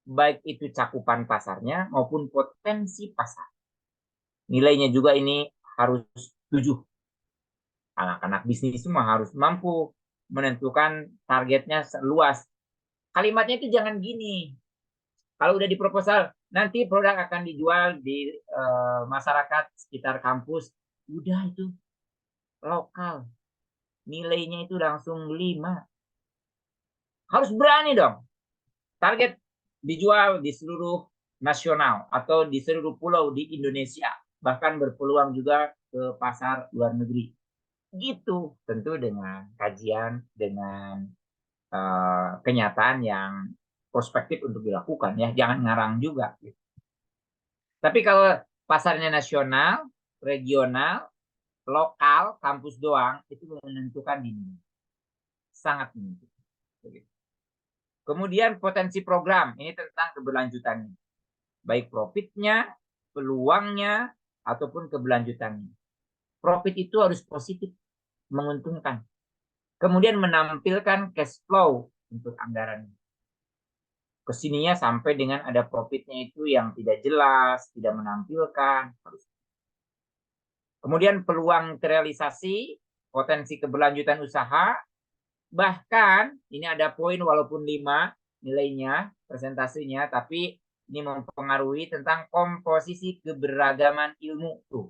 baik itu cakupan pasarnya maupun potensi pasar. Nilainya juga ini harus 7. Anak-anak bisnis semua harus mampu menentukan targetnya seluas. Kalimatnya itu jangan gini. Kalau udah di proposal, nanti produk akan dijual di masyarakat sekitar kampus. Udah itu lokal. Nilainya itu langsung 5. Harus berani dong. Target dijual di seluruh nasional atau di seluruh pulau di Indonesia. Bahkan berpeluang juga ke pasar luar negeri. Gitu. Tentu dengan kajian, dengan kenyataan yang prospektif untuk dilakukan. Ya, jangan ngarang juga. Tapi kalau pasarnya nasional, regional, lokal, kampus doang, itu menentukan ini. Sangat menentukan. Kemudian potensi program, ini tentang keberlanjutannya. Baik profitnya, peluangnya, ataupun keberlanjutannya. Profit itu harus positif, menguntungkan. Kemudian menampilkan cash flow untuk anggarannya. Kesininya sampai dengan ada profitnya itu yang tidak jelas, tidak menampilkan. Kemudian peluang terrealisasi, potensi keberlanjutan usaha, bahkan ini ada poin walaupun 5 nilainya, presentasinya, tapi ini mempengaruhi tentang komposisi keberagaman ilmu. Tuh.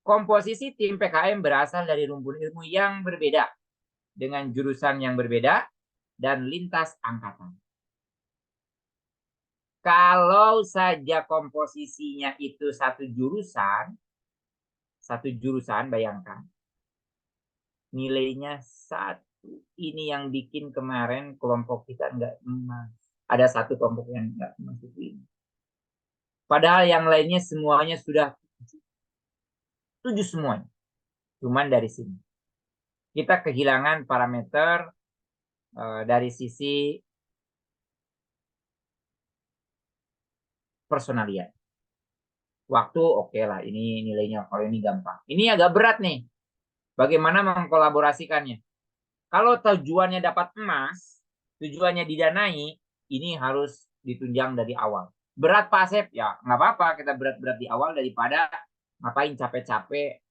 Komposisi tim PKM berasal dari rumpun ilmu yang berbeda, dengan jurusan yang berbeda, dan lintas angkatan. Kalau saja komposisinya itu satu jurusan bayangkan. Nilainya 1. Ini yang bikin kemarin kelompok kita nggak emas. Ada satu kelompok yang nggak masuk ini. Padahal yang lainnya semuanya sudah 7 semuanya. Cuman dari sini. Kita kehilangan parameter dari sisi personalian. Waktu oke lah, ini nilainya, kalau ini gampang. Ini agak berat nih. Bagaimana mengkolaborasikannya? Kalau tujuannya dapat emas, tujuannya didanai, ini harus ditunjang dari awal. Berat Pak Asep, ya nggak apa-apa kita berat-berat di awal daripada ngapain capek-capek,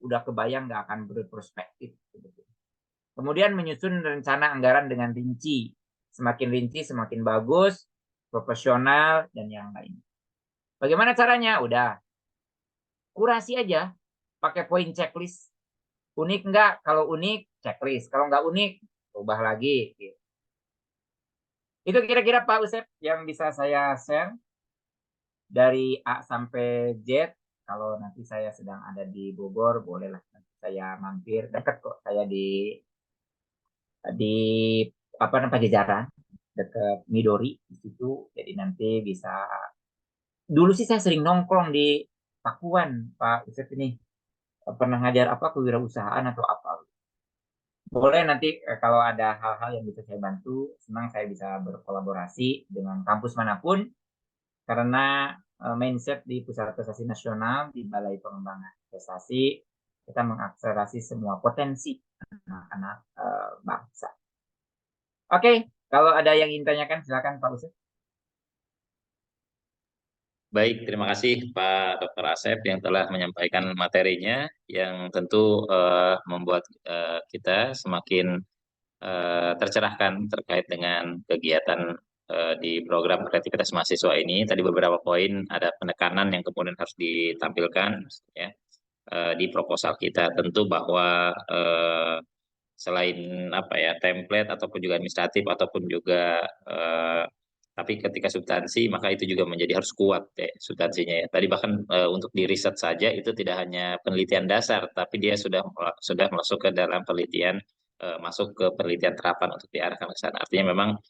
udah kebayang nggak akan berperspektif. Kemudian menyusun rencana anggaran dengan rinci. Semakin rinci, semakin bagus, profesional, dan yang lain. Bagaimana caranya? Udah, kurasi aja, pakai poin checklist. Unik nggak? Kalau unik, checklist. Kalau nggak unik, ubah lagi. Itu kira-kira Pak Usep yang bisa saya share dari A sampai Z. Kalau nanti saya sedang ada di Bogor, bolehlah nanti saya mampir. Dekat kok saya di apa namanya Pajajaran, dekat Midori di situ. Jadi nanti bisa. Dulu sih saya sering nongkrong di Pakuan, Pak Usep ini. Pernah ngajar apa kewirausahaan atau apa. Boleh nanti kalau ada hal-hal yang bisa saya bantu, senang saya bisa berkolaborasi dengan kampus manapun, karena mindset di Pusat Prestasi Nasional, di Balai Pengembangan Prestasi, kita mengakselerasi semua potensi anak-anak bangsa. Oke, kalau ada yang ingin tanyakan, silakan Pak Usep. Baik, terima kasih Pak Dr. Asep yang telah menyampaikan materinya yang tentu membuat kita semakin tercerahkan terkait dengan kegiatan di program kreativitas mahasiswa ini. Tadi beberapa poin ada penekanan yang kemudian harus ditampilkan ya di proposal kita. Tentu bahwa selain apa ya template ataupun juga administratif ataupun juga tapi ketika substansi maka itu juga menjadi harus kuat ya substansinya ya. Tadi bahkan untuk di riset saja itu tidak hanya penelitian dasar tapi dia sudah masuk ke dalam penelitian masuk ke penelitian terapan untuk diarahkan ke sana. Artinya memang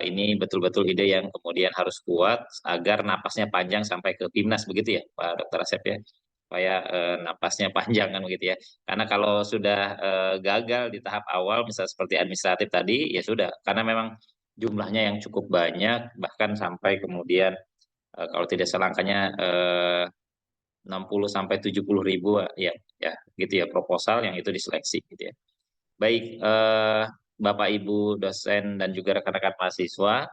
ini betul-betul ide yang kemudian harus kuat agar napasnya panjang sampai ke PIMNAS begitu ya Pak Dr. Asep ya. Supaya napasnya panjang kan begitu ya. Karena kalau sudah gagal di tahap awal misalnya seperti administratif tadi ya sudah karena memang jumlahnya yang cukup banyak bahkan sampai kemudian kalau tidak salah angkanya 60 sampai 70 ribu ya gitu ya proposal yang itu diseleksi gitu ya. Baik Bapak Ibu dosen dan juga rekan-rekan mahasiswa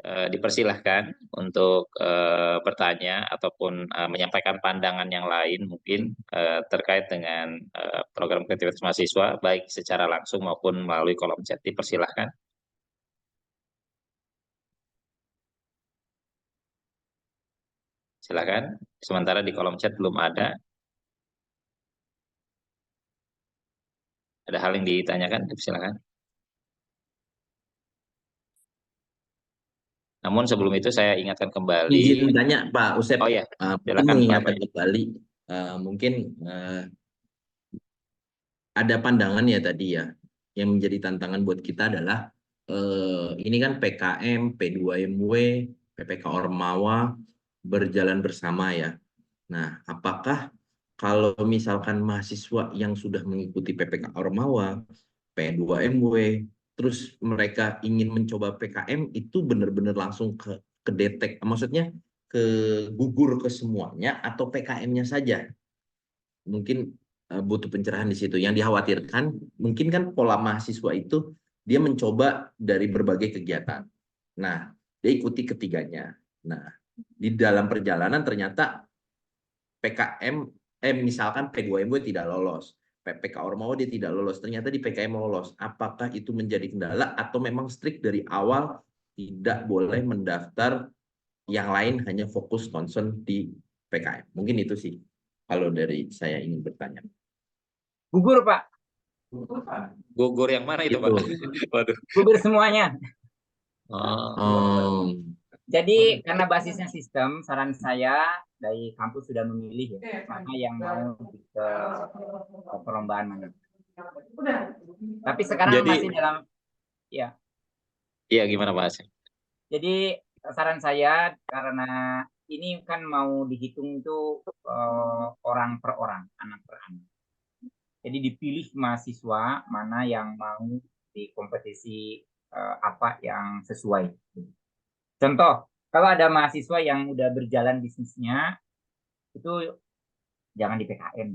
dipersilahkan untuk bertanya ataupun menyampaikan pandangan yang lain mungkin terkait dengan program kreativitas mahasiswa, baik secara langsung maupun melalui kolom chat. Dipersilahkan. Silakan. Sementara di kolom chat belum ada. Ada hal yang ditanyakan? Silakan. Namun sebelum itu saya ingatkan kembali. Izin tanya Pak Usep, Oh ya, mungkin mengingatkan kembali, mungkin ada pandangan ya tadi ya, yang menjadi tantangan buat kita adalah ini kan PKM, P2MW, PPK Ormawa berjalan bersama ya. Nah, apakah kalau misalkan mahasiswa yang sudah mengikuti PPK Ormawa, P2MW, terus mereka ingin mencoba PKM itu benar-benar langsung ke detek, maksudnya ke gugur ke semuanya atau PKM-nya saja? Mungkin butuh pencerahan di situ. Yang dikhawatirkan mungkin kan pola mahasiswa itu dia mencoba dari berbagai kegiatan. Nah, dia ikuti ketiganya. Nah, di dalam perjalanan ternyata PKM misalkan P2MW tidak lolos, PPK Ormawa dia tidak lolos, ternyata di PKM lolos. Apakah itu menjadi kendala atau memang strict dari awal tidak boleh mendaftar yang lain, hanya fokus concern di PKM? Mungkin itu sih kalau dari saya ingin bertanya. Gugur, Pak. Gugur yang mana itu, Pak? Waduh. Gugur semuanya. Oh. Jadi karena basisnya sistem, saran saya dari kampus sudah memilih ya, mana yang mau ke perlombaan mana. Tapi sekarang Jadi, masih dalam, ya. Iya, gimana Pak Asyik? Jadi saran saya karena ini kan mau dihitung itu orang per orang, anak per anak. Jadi dipilih mahasiswa mana yang mau di kompetisi apa yang sesuai. Contoh, kalau ada mahasiswa yang udah berjalan bisnisnya, itu jangan di PKM,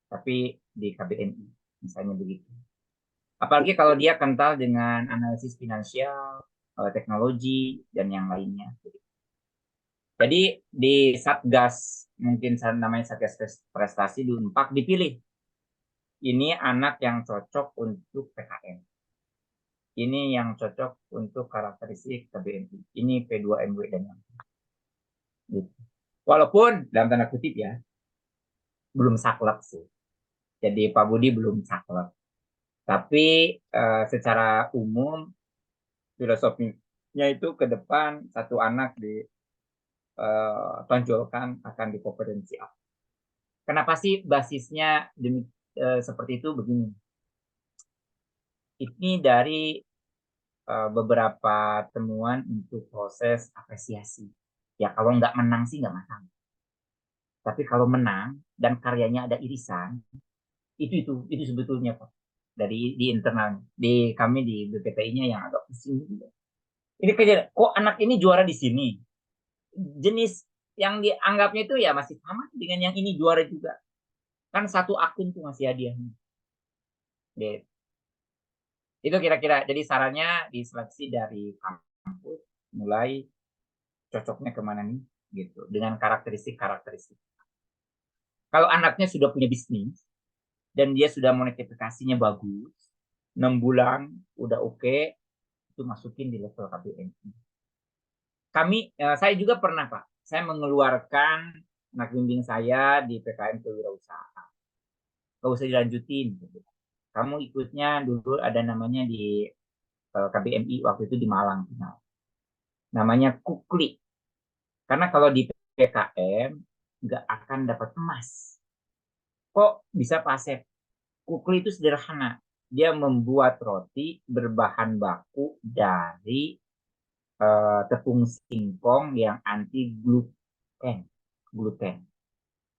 tapi di KBMI, misalnya begitu. Apalagi kalau dia kental dengan analisis finansial, teknologi, dan yang lainnya. Jadi di Satgas, mungkin namanya Satgas Prestasi di Unpad, dipilih. Ini anak yang cocok untuk PKM. Ini yang cocok untuk karakteristik KBMI. Ini P2MW dan yang lain. Gitu. Walaupun dalam tanda kutip ya, belum saklek sih. Jadi Pak Budi belum saklek. Tapi secara umum filosofinya itu ke depan satu anak ditonjolkan akan di kompetensi apa. Kenapa sih basisnya seperti itu begini? Ini dari beberapa temuan untuk proses apresiasi. Ya kalau nggak menang sih nggak masalah. Tapi kalau menang dan karyanya ada irisan, itu sebetulnya Pak. Dari di internal, di kami di BPTI-nya yang agak pusing juga. Ini kok anak ini juara di sini. Jenis yang dianggapnya itu ya masih sama dengan yang ini juara juga. Kan satu akun tuh masih hadiahnya. Itu kira-kira. Jadi sarannya diseleksi dari kampus, mulai cocoknya kemana nih, gitu. Dengan karakteristik. Kalau anaknya sudah punya bisnis dan dia sudah monetisasinya bagus, 6 bulan udah oke, itu masukin di level KBMI. Saya juga pernah Pak, saya mengeluarkan anak bimbing saya di PKM Kewirausahaan. Gak usah dilanjutin. Kamu ikutnya dulu ada namanya di KBMI waktu itu di Malang. Namanya Kukli. Karena kalau di PKM nggak akan dapat emas. Kok bisa Pak Asep? Kukli itu sederhana. Dia membuat roti berbahan baku dari tepung singkong yang anti gluten.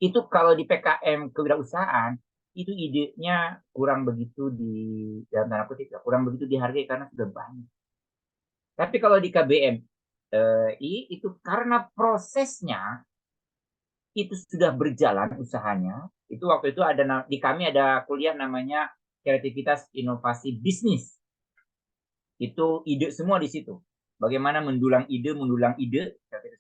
Itu kalau di PKM Kewirausahaan itu idenya kurang begitu dalam tanda kutip ya, kurang begitu dihargai karena sudah banyak. Tapi kalau di KBMI itu karena prosesnya itu sudah berjalan usahanya, itu waktu itu di kami ada kuliah namanya kreativitas inovasi bisnis. Itu ide semua di situ. Bagaimana mendulang ide,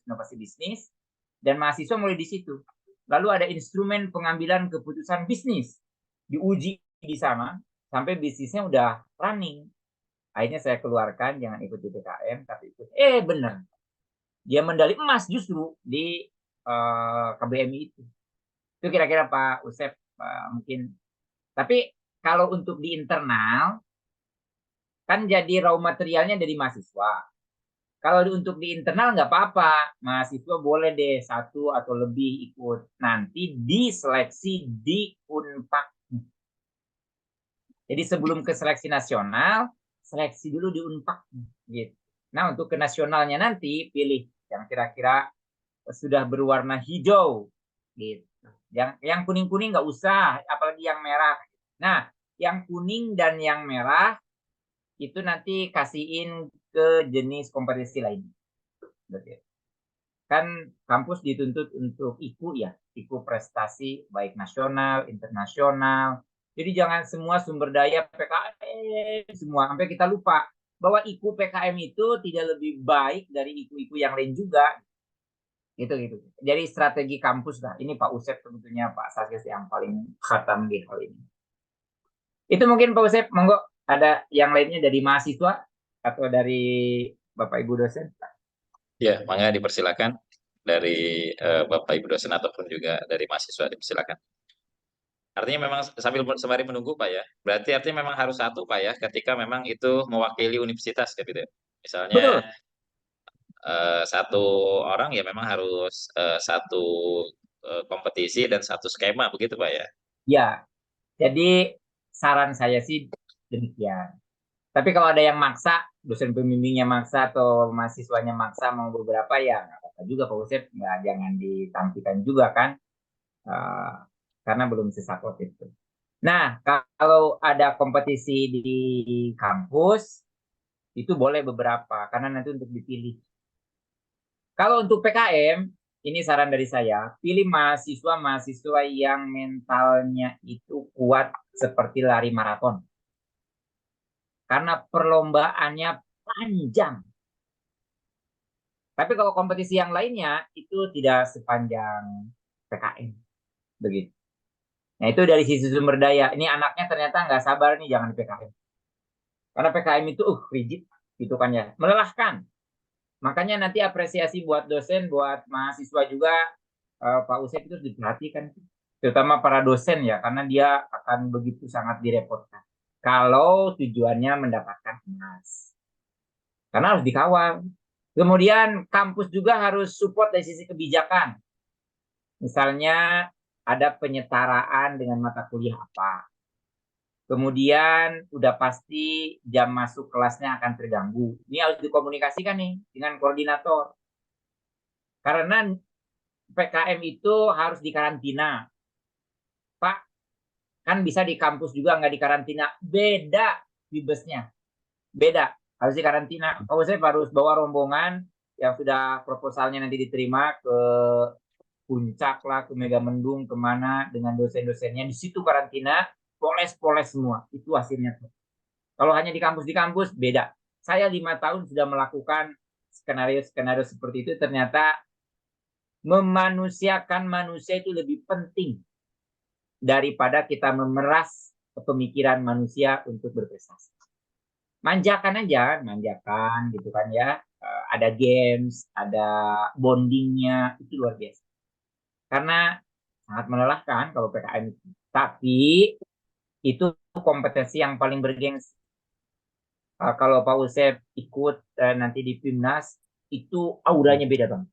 inovasi bisnis, dan mahasiswa mulai di situ. Lalu ada instrumen pengambilan keputusan bisnis, diuji di sana sampai bisnisnya udah running. Akhirnya saya keluarkan, jangan ikut di PKM, tapi ikut. Benar. Dia medali emas justru di KBMI itu. Itu kira-kira Pak Usep mungkin. Tapi kalau untuk di internal, kan jadi raw materialnya dari mahasiswa. Kalau untuk di internal nggak apa-apa, mahasiswa boleh deh 1 atau lebih ikut. Nanti diseleksi di Unpad. Jadi sebelum ke seleksi nasional, seleksi dulu di Unpad. Gitu. Nah untuk ke nasionalnya nanti pilih yang kira-kira sudah berwarna hijau. Gitu. Yang kuning-kuning nggak usah, apalagi yang merah. Nah yang kuning dan yang merah itu nanti kasihin ke jenis kompetisi lain. Kan kampus dituntut untuk IKU ya, IKU prestasi baik nasional, internasional. Jadi jangan semua sumber daya PKM semua, sampai kita lupa bahwa IKU PKM itu tidak lebih baik dari IKU-IKU yang lain juga. Gitu. Jadi strategi kampus lah. Ini Pak Usep tentunya, Pak Saskes yang paling khatam di hal ini. Itu mungkin Pak Usep, monggo ada yang lainnya dari mahasiswa atau dari Bapak Ibu dosen? Ya, mangga dipersilakan dari Bapak Ibu dosen ataupun juga dari mahasiswa dipersilakan. Artinya memang sambil sembari menunggu Pak ya, berarti artinya memang harus satu Pak ya, ketika memang itu mewakili universitas gitu ya. Misalnya satu orang ya memang harus satu kompetisi dan satu skema begitu Pak ya. Ya, jadi saran saya sih demikian. Tapi kalau ada yang maksa, dosen pembimbingnya maksa atau mahasiswanya maksa mau beberapa ya nggak apa-apa juga Pak Usep, nggak jangan ditampilkan juga kan, karena belum sesakot itu. Nah kalau ada kompetisi di kampus itu boleh beberapa karena nanti untuk dipilih. Kalau untuk PKM ini saran dari saya, pilih mahasiswa yang mentalnya itu kuat seperti lari maraton. Karena perlombaannya panjang. Tapi kalau kompetisi yang lainnya itu tidak sepanjang PKM. Begitu. Nah itu dari sisi sumber daya. Ini anaknya ternyata nggak sabar nih, jangan PKM. Karena PKM itu rigid gitu kan ya. Melelahkan. Makanya nanti apresiasi buat dosen, buat mahasiswa juga, Pak Usep itu diperhatikan. Terutama para dosen ya, karena dia akan begitu sangat direpotkan. Kalau tujuannya mendapatkan emas. Karena harus dikawal. Kemudian kampus juga harus support dari sisi kebijakan. Misalnya ada penyetaraan dengan mata kuliah apa. Kemudian udah pasti jam masuk kelasnya akan terganggu. Ini harus dikomunikasikan nih dengan koordinator. Karena PKM itu harus dikarantina. Pak, kan bisa di kampus juga nggak dikarantina. Beda di busnya. Beda. Harus dikarantina. Kalau saya harus bawa rombongan yang sudah proposalnya nanti diterima ke Puncak lah, ke Megamendung, kemana dengan dosen-dosennya. Di situ karantina, poles-poles semua. Itu hasilnya. Kalau hanya di kampus beda. Saya 5 tahun sudah melakukan skenario-skenario seperti itu. Ternyata memanusiakan manusia itu lebih penting daripada kita memeras pemikiran manusia untuk berprestasi. Manjakan aja, manjakan gitu kan ya. Ada games, ada bondingnya, itu luar biasa. Karena sangat melelahkan kalau PKM itu. Tapi itu kompetensi yang paling bergengsi. Kalau Pak Usep ikut nanti di Pimnas, itu auranya beda banget.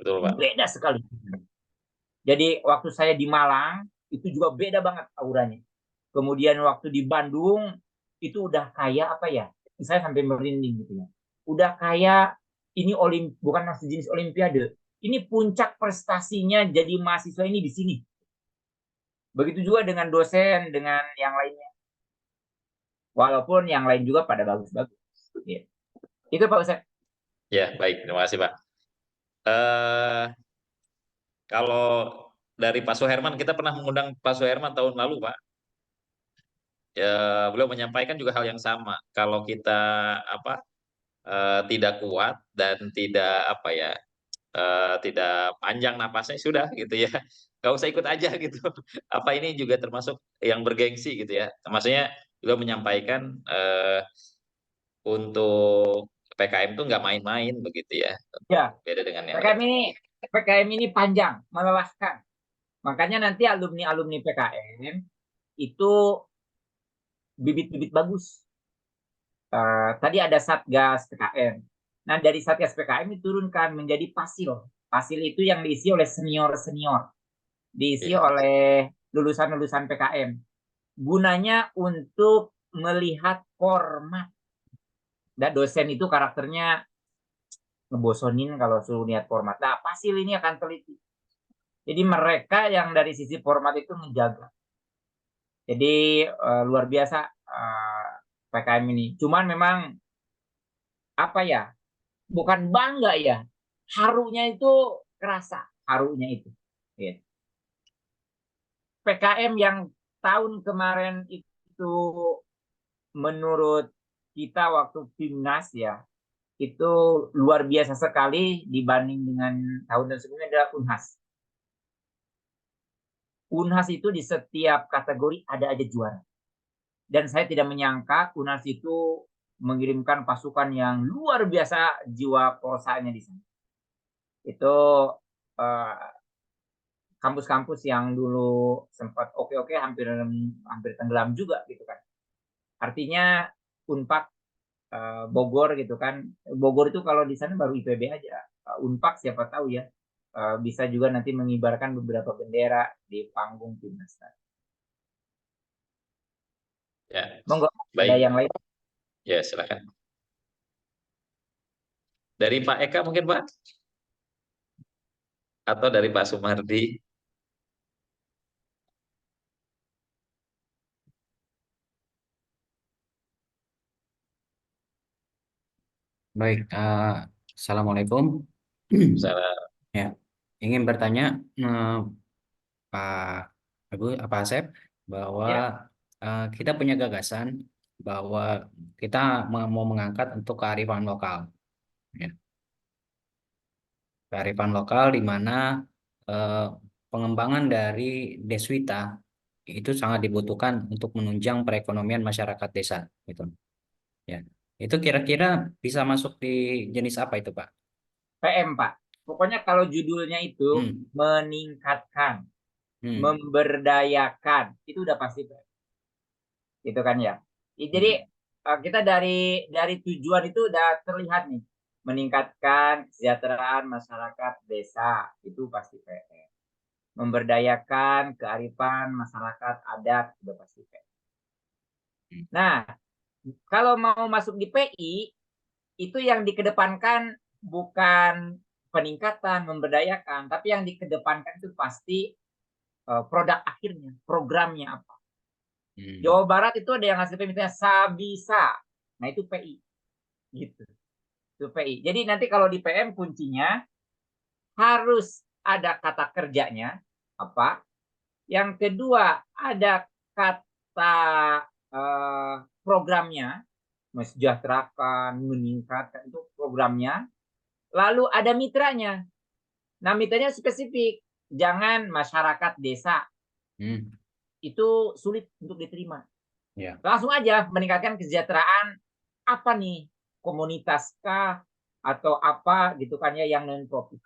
Betul Pak. Beda sekali. Jadi waktu saya di Malang, itu juga beda banget auranya. Kemudian waktu di Bandung, itu udah kayak apa ya? Saya sampai merinding gitu ya. Udah kayak ini bukan sejenis olimpiade. Ini puncak prestasinya jadi mahasiswa ini di sini. Begitu juga dengan dosen, dengan yang lainnya. Walaupun yang lain juga pada bagus-bagus. Ya. Itu Pak Ustaz. Ya, baik. Terima kasih Pak. Kalau dari Pak Suherman, kita pernah mengundang Pak Suherman tahun lalu Pak. beliau menyampaikan juga hal yang sama. Kalau kita tidak kuat dan tidak panjang napasnya sudah gitu ya, nggak usah ikut aja gitu. Ini juga termasuk yang bergengsi gitu ya. Maksudnya beliau menyampaikan untuk PKM itu nggak main-main begitu ya. Ya, Beda dengan yang PKM ini panjang, melelahkan. Makanya nanti alumni PKM itu bibit-bibit bagus. Tadi ada Satgas PKM. Nah, dari Satgas PKM diturunkan menjadi Pasil. Pasil itu yang diisi oleh senior-senior. Diisi oleh lulusan-lulusan PKM. Gunanya untuk melihat format. Dan dosen itu karakternya ngebosonin kalau suruh lihat format. Nah, Pasil ini akan teliti. Jadi mereka yang dari sisi format itu menjaga. Jadi luar biasa PKM ini. Cuman memang apa ya? Bukan bangga ya. Harunya itu kerasa, harunya itu. Ya. PKM yang tahun kemarin itu menurut kita waktu Timnas ya, itu luar biasa sekali dibanding dengan tahun sebelumnya adalah Unhas. Unhas itu di setiap kategori ada aja juara. Dan saya tidak menyangka Unhas itu mengirimkan pasukan yang luar biasa jiwa korsanya di sana. Itu kampus-kampus yang dulu sempat oke-oke hampir tenggelam juga gitu kan. Artinya Unpad Bogor gitu kan. Bogor itu kalau di sana baru IPB aja. Unpad siapa tahu ya bisa juga nanti mengibarkan beberapa bendera di panggung Timnas. Ya, Monggo, baik. ada yang lain? Ya, silakan. Dari Pak Eka mungkin, Pak? Atau dari Pak Sumardi? Baik, Assalamualaikum. Salah. Ya, ingin bertanya Pak Asep bahwa Ya. kita punya gagasan bahwa kita mau mengangkat untuk kearifan lokal. Ya. Kearifan lokal di mana pengembangan dari Deswita itu sangat dibutuhkan untuk menunjang perekonomian masyarakat desa, gitu. Ya, itu kira-kira bisa masuk di jenis apa itu, Pak? PM, Pak. Pokoknya kalau judulnya itu meningkatkan, memberdayakan, itu udah pasti PM. Gitu kan ya. Jadi kita dari tujuan itu udah terlihat nih. Meningkatkan kesejahteraan masyarakat desa, itu pasti PM. Memberdayakan kearifan masyarakat adat, udah pasti PM. Nah, kalau mau masuk di PI, itu yang dikedepankan bukan peningkatan, memberdayakan, tapi yang dikedepankan itu pasti produk akhirnya, programnya apa. Jawa Barat itu ada yang ngasih misalnya Sabisa, nah itu PI, gitu. Itu PI. Jadi nanti kalau di PM kuncinya harus ada kata kerjanya apa. Yang kedua ada kata programnya, mesejahterakan, meningkatkan, itu programnya. Lalu ada mitranya. Nah, mitranya spesifik. Jangan masyarakat desa. Itu sulit untuk diterima. Ya. Langsung aja meningkatkan kesejahteraan apa nih? Komunitas kah? Atau apa gitu kan ya yang non-profit.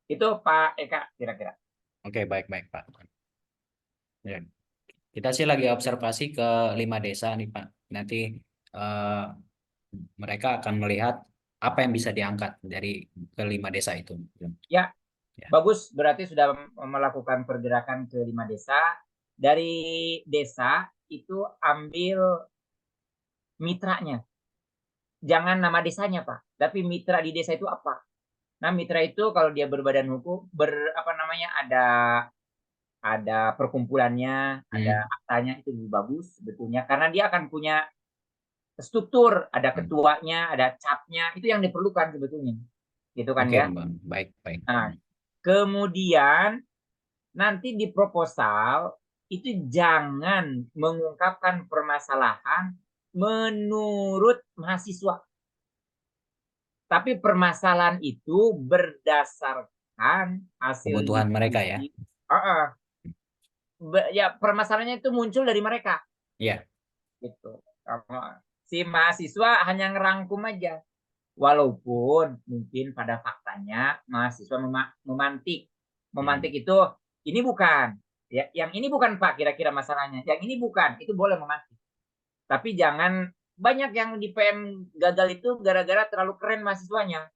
Itu Pak Eka kira-kira. Oke, baik-baik Pak. Ya. Kita sih lagi observasi ke 5 desa nih Pak. Nanti mereka akan melihat apa yang bisa diangkat dari ke-5 desa itu. Ya, bagus. Berarti sudah melakukan pergerakan ke 5 desa. Dari desa itu ambil mitranya. Jangan nama desanya, Pak. Tapi mitra di desa itu apa? Nah, mitra itu kalau dia berbadan hukum, ada perkumpulannya, ada aktanya, itu lebih bagus sebetulnya. Karena dia akan punya struktur, ada ketuanya, ada capnya, itu yang diperlukan sebetulnya. Gitu kan ya? Baik. Nah, kemudian nanti di proposal itu jangan mengungkapkan permasalahan menurut mahasiswa. Tapi permasalahan itu berdasarkan hasil Kebutuhan mereka ya. diskusi. Ya, permasalahannya itu muncul dari mereka. Iya. Gitu. Si mahasiswa hanya ngerangkum aja. Walaupun mungkin pada faktanya mahasiswa memantik. Memantik itu ini bukan. Ya, yang ini bukan Pak kira-kira masalahnya. Yang ini bukan. Itu boleh memantik. Tapi jangan banyak yang di PM gagal itu gara-gara terlalu keren mahasiswanya.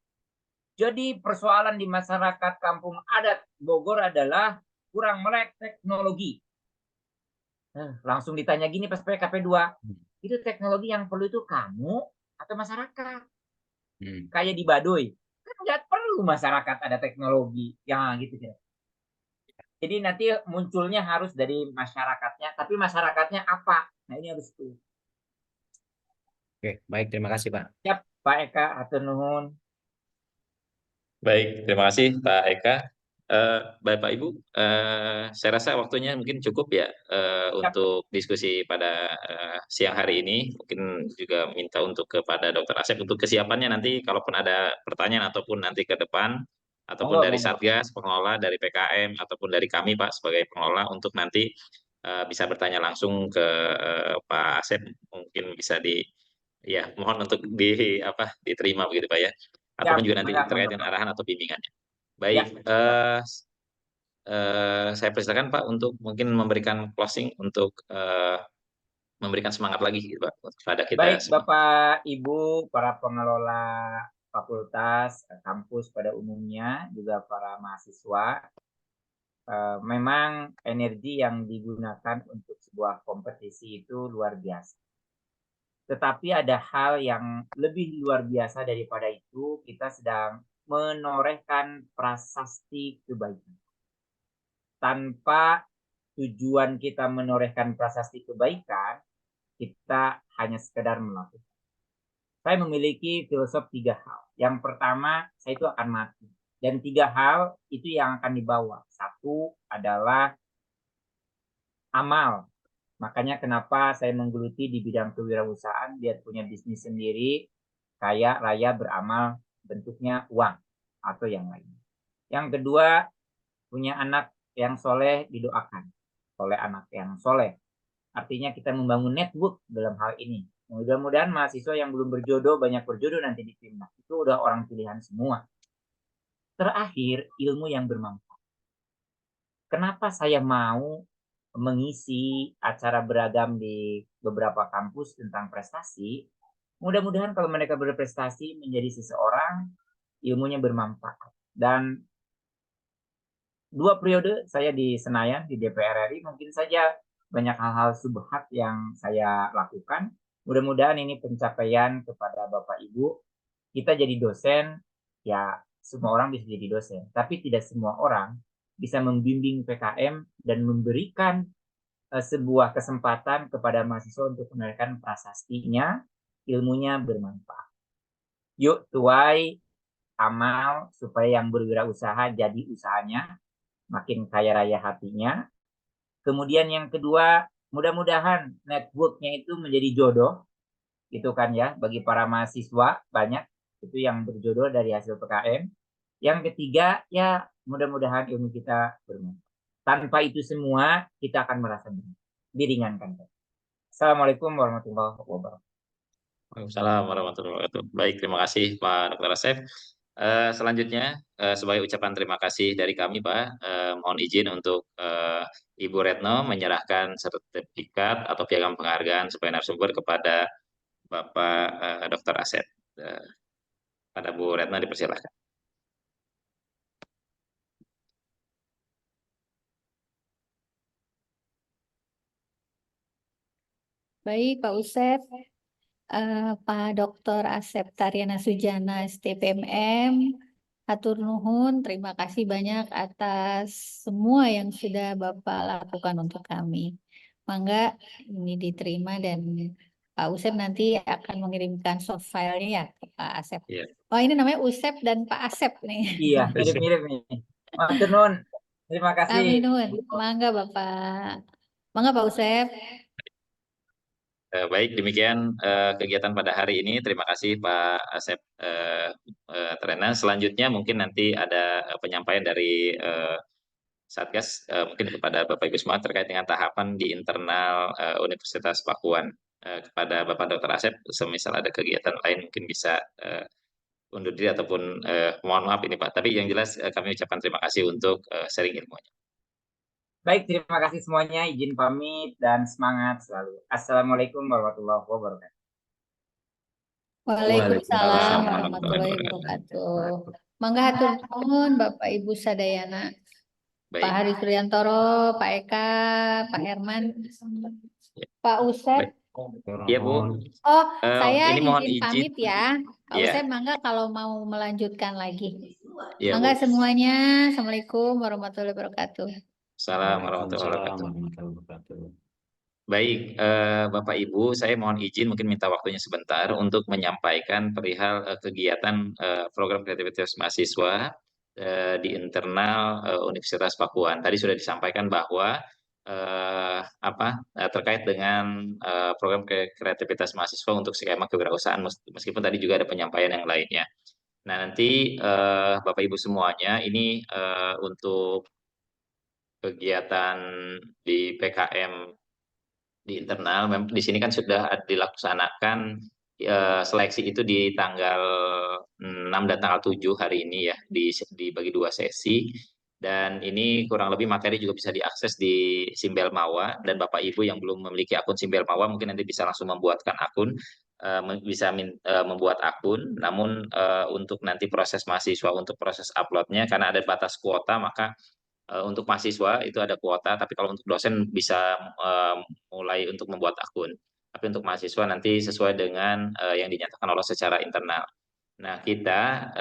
Jadi persoalan di masyarakat kampung adat Bogor adalah kurang melek teknologi. Langsung ditanya gini pas PKP 2. Itu teknologi yang perlu itu kamu atau masyarakat? Kayak di Baduy. Kan nggak perlu masyarakat ada teknologi. Ya gitu ya. Jadi nanti munculnya harus dari masyarakatnya. Tapi masyarakatnya apa? Nah ini harus tuh. Oke, baik, terima kasih Pak. Siap Pak Eka, hatur nuhun. Baik, terima kasih Pak Eka. Bapak Ibu, saya rasa waktunya mungkin cukup ya untuk diskusi pada siang hari ini. Mungkin juga minta untuk kepada Dr. Asep untuk kesiapannya nanti kalaupun ada pertanyaan ataupun nanti ke depan ataupun dari Satgas pengelola, dari PKM ataupun dari kami Pak sebagai pengelola untuk nanti bisa bertanya langsung ke Pak Asep, mungkin bisa ya mohon untuk diterima begitu Pak ya. Ataupun juga nanti terkait dengan arahan atau bimbingannya. Baik, saya persilakan Pak untuk mungkin memberikan closing untuk memberikan semangat lagi gitu, Pak kepada kita. Baik semua. Bapak Ibu para pengelola fakultas, kampus pada umumnya, juga para mahasiswa, memang energi yang digunakan untuk sebuah kompetisi itu luar biasa. Tetapi ada hal yang lebih luar biasa daripada itu, kita sedang menorehkan prasasti kebaikan. Tanpa tujuan kita menorehkan prasasti kebaikan, kita hanya sekedar melakukan. Saya memiliki filosof 3 hal. Yang pertama, saya itu akan mati. Dan 3 hal itu yang akan dibawa. 1 adalah amal. Makanya kenapa saya menggeluti di bidang kewirausahaan, biar punya bisnis sendiri, kaya, raya, beramal, bentuknya uang atau yang lain. Yang kedua, punya anak yang soleh didoakan oleh anak yang soleh. Artinya kita membangun network dalam hal ini. Mudah-mudahan mahasiswa yang belum berjodoh, banyak berjodoh nanti di Timnas. Itu udah orang pilihan semua. Terakhir, ilmu yang bermanfaat. Kenapa saya mau mengisi acara beragam di beberapa kampus tentang prestasi? Mudah-mudahan kalau mereka berprestasi menjadi seseorang, ilmunya bermanfaat. Dan 2 periode saya di Senayan, di DPR RI, mungkin saja banyak hal-hal subhat yang saya lakukan. Mudah-mudahan ini pencapaian kepada Bapak Ibu. Kita jadi dosen, ya semua orang bisa jadi dosen. Tapi tidak semua orang bisa membimbing PKM dan memberikan sebuah kesempatan kepada mahasiswa untuk menaikkan prasastinya, ilmunya bermanfaat. Yuk tuai amal supaya yang berwirausaha jadi usahanya, makin kaya raya hatinya. Kemudian yang kedua, mudah-mudahan networknya itu menjadi jodoh, gitu kan ya, bagi para mahasiswa banyak itu yang berjodoh dari hasil PKM. Yang ketiga, ya mudah-mudahan ilmu kita bermanfaat. Tanpa itu semua, kita akan merasa diringankan. Assalamualaikum warahmatullahi wabarakatuh. Waalaikumsalam warahmatullahi wabarakatuh. Baik, terima kasih Pak Dr. Asep. Selanjutnya, sebagai ucapan terima kasih dari kami Pak, mohon izin untuk Ibu Retno menyerahkan sertifikat atau piagam penghargaan sebagai narasumber kepada Bapak Dr. Asep. Pada Bu Retno dipersilakan. Baik, Pak Usep, Pak Dr. Asep Taryana Sujana, STPMM, hatur nuhun, terima kasih banyak atas semua yang sudah Bapak lakukan untuk kami. Mangga ini diterima dan Pak Usep nanti akan mengirimkan soft file-nya ya ke Pak Asep. Yeah. Oh, ini namanya Usep dan Pak Asep nih. Iya, mirip-mirip nih. Hatur nuhun. Terima kasih. Kami nuhun. Mangga Bapak. Mangga Pak Usep. Baik, demikian kegiatan pada hari ini. Terima kasih Pak Asep Trena. Selanjutnya mungkin nanti ada penyampaian dari Satgas mungkin kepada Bapak Ibu semua terkait dengan tahapan di internal Universitas Pakuan. Kepada Bapak Dr. Asep, semisal ada kegiatan lain mungkin bisa undur diri ataupun mohon maaf ini Pak. Tapi yang jelas kami ucapkan terima kasih untuk sharing ilmunya. Baik, terima kasih semuanya. Izin pamit dan semangat selalu. Assalamualaikum warahmatullahi wabarakatuh. Waalaikumsalam warahmatullahi warahmatullahi wabarakatuh. wabarakatuh. Mangga hatur nuhun Bapak Ibu sadayana. Pak Baik. Hari Suryantoro, Pak Eka, Pak Herman, Ya. Pak Usep. Iya Bu. Oh, saya ini mohon izin izin. pamit ya. Pak Iya. Usep, mangga kalau mau melanjutkan lagi. Iya, Mangga Bu. semuanya. Assalamualaikum warahmatullahi wabarakatuh. Assalamualaikum warahmatullahi wabarakatuh. Baik, Bapak Ibu, saya mohon izin mungkin minta waktunya sebentar untuk menyampaikan perihal kegiatan program kreativitas mahasiswa di internal Universitas Pakuan. Tadi sudah disampaikan bahwa terkait dengan program kreativitas mahasiswa untuk skema kewirausahaan, meskipun tadi juga ada penyampaian yang lainnya. Nah, nanti Bapak Ibu semuanya ini untuk kegiatan di PKM di internal, di sini kan sudah dilaksanakan seleksi itu di tanggal 6 dan tanggal 7 hari ini ya, dibagi 2 sesi. Dan ini kurang lebih materi juga bisa diakses di Simbel Mawa, dan Bapak Ibu yang belum memiliki akun Simbel Mawa mungkin nanti bisa langsung membuatkan akun, bisa membuat akun. Namun untuk nanti proses mahasiswa untuk proses uploadnya karena ada batas kuota, maka untuk mahasiswa itu ada kuota, tapi kalau untuk dosen bisa mulai untuk membuat akun. Tapi untuk mahasiswa nanti sesuai dengan yang dinyatakan lolos secara internal. Nah, kita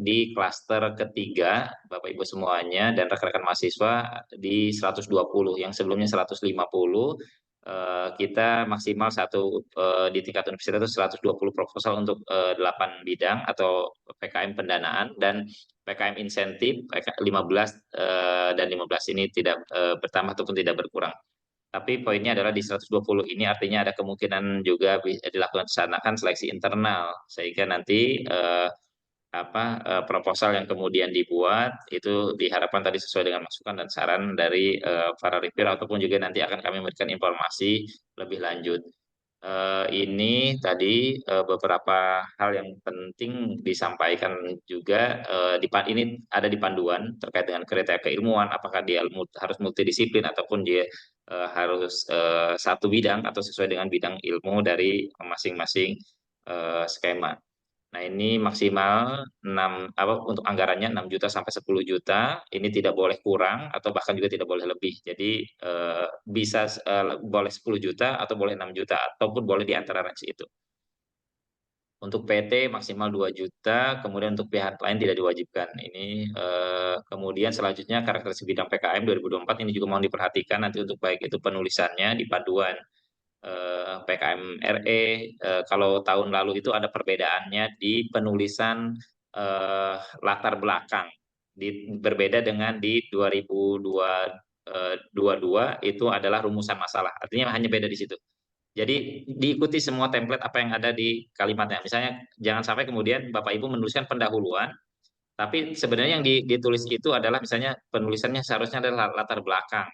di klaster ketiga, Bapak Ibu semuanya dan rekan-rekan mahasiswa di 120, yang sebelumnya 150, kita maksimal di tingkat universitas itu 120 proposal untuk 8 bidang atau PKM pendanaan dan PKM insentif 15 dan 15 ini tidak bertambah ataupun tidak berkurang. Tapi poinnya adalah di 120 ini artinya ada kemungkinan juga dilaksanakan seleksi internal sehingga nanti proposal yang kemudian dibuat itu diharapkan tadi sesuai dengan masukan dan saran dari para reviewer ataupun juga nanti akan kami memberikan informasi lebih lanjut. Ini tadi beberapa hal yang penting disampaikan juga. Ini ada di panduan terkait dengan kriteria keilmuan, apakah dia harus multidisiplin ataupun dia harus satu bidang atau sesuai dengan bidang ilmu dari masing-masing skema. Nah, ini maksimal untuk anggarannya 6 juta sampai 10 juta. Ini tidak boleh kurang atau bahkan juga tidak boleh lebih. Jadi bisa boleh 10 juta atau boleh 6 juta ataupun boleh di antara range itu. Untuk PT maksimal 2 juta, kemudian untuk pihak lain tidak diwajibkan. Ini kemudian selanjutnya karakteristik bidang PKM 2024 ini juga mohon diperhatikan nanti untuk baik itu penulisannya di paduan PKM RE. Kalau tahun lalu itu ada perbedaannya di penulisan latar belakang. Berbeda dengan di 2022 itu adalah rumusan masalah. Artinya hanya beda di situ. Jadi diikuti semua template apa yang ada di kalimatnya. Misalnya jangan sampai kemudian Bapak Ibu menuliskan pendahuluan, tapi sebenarnya yang ditulis itu adalah misalnya penulisannya seharusnya adalah latar belakang.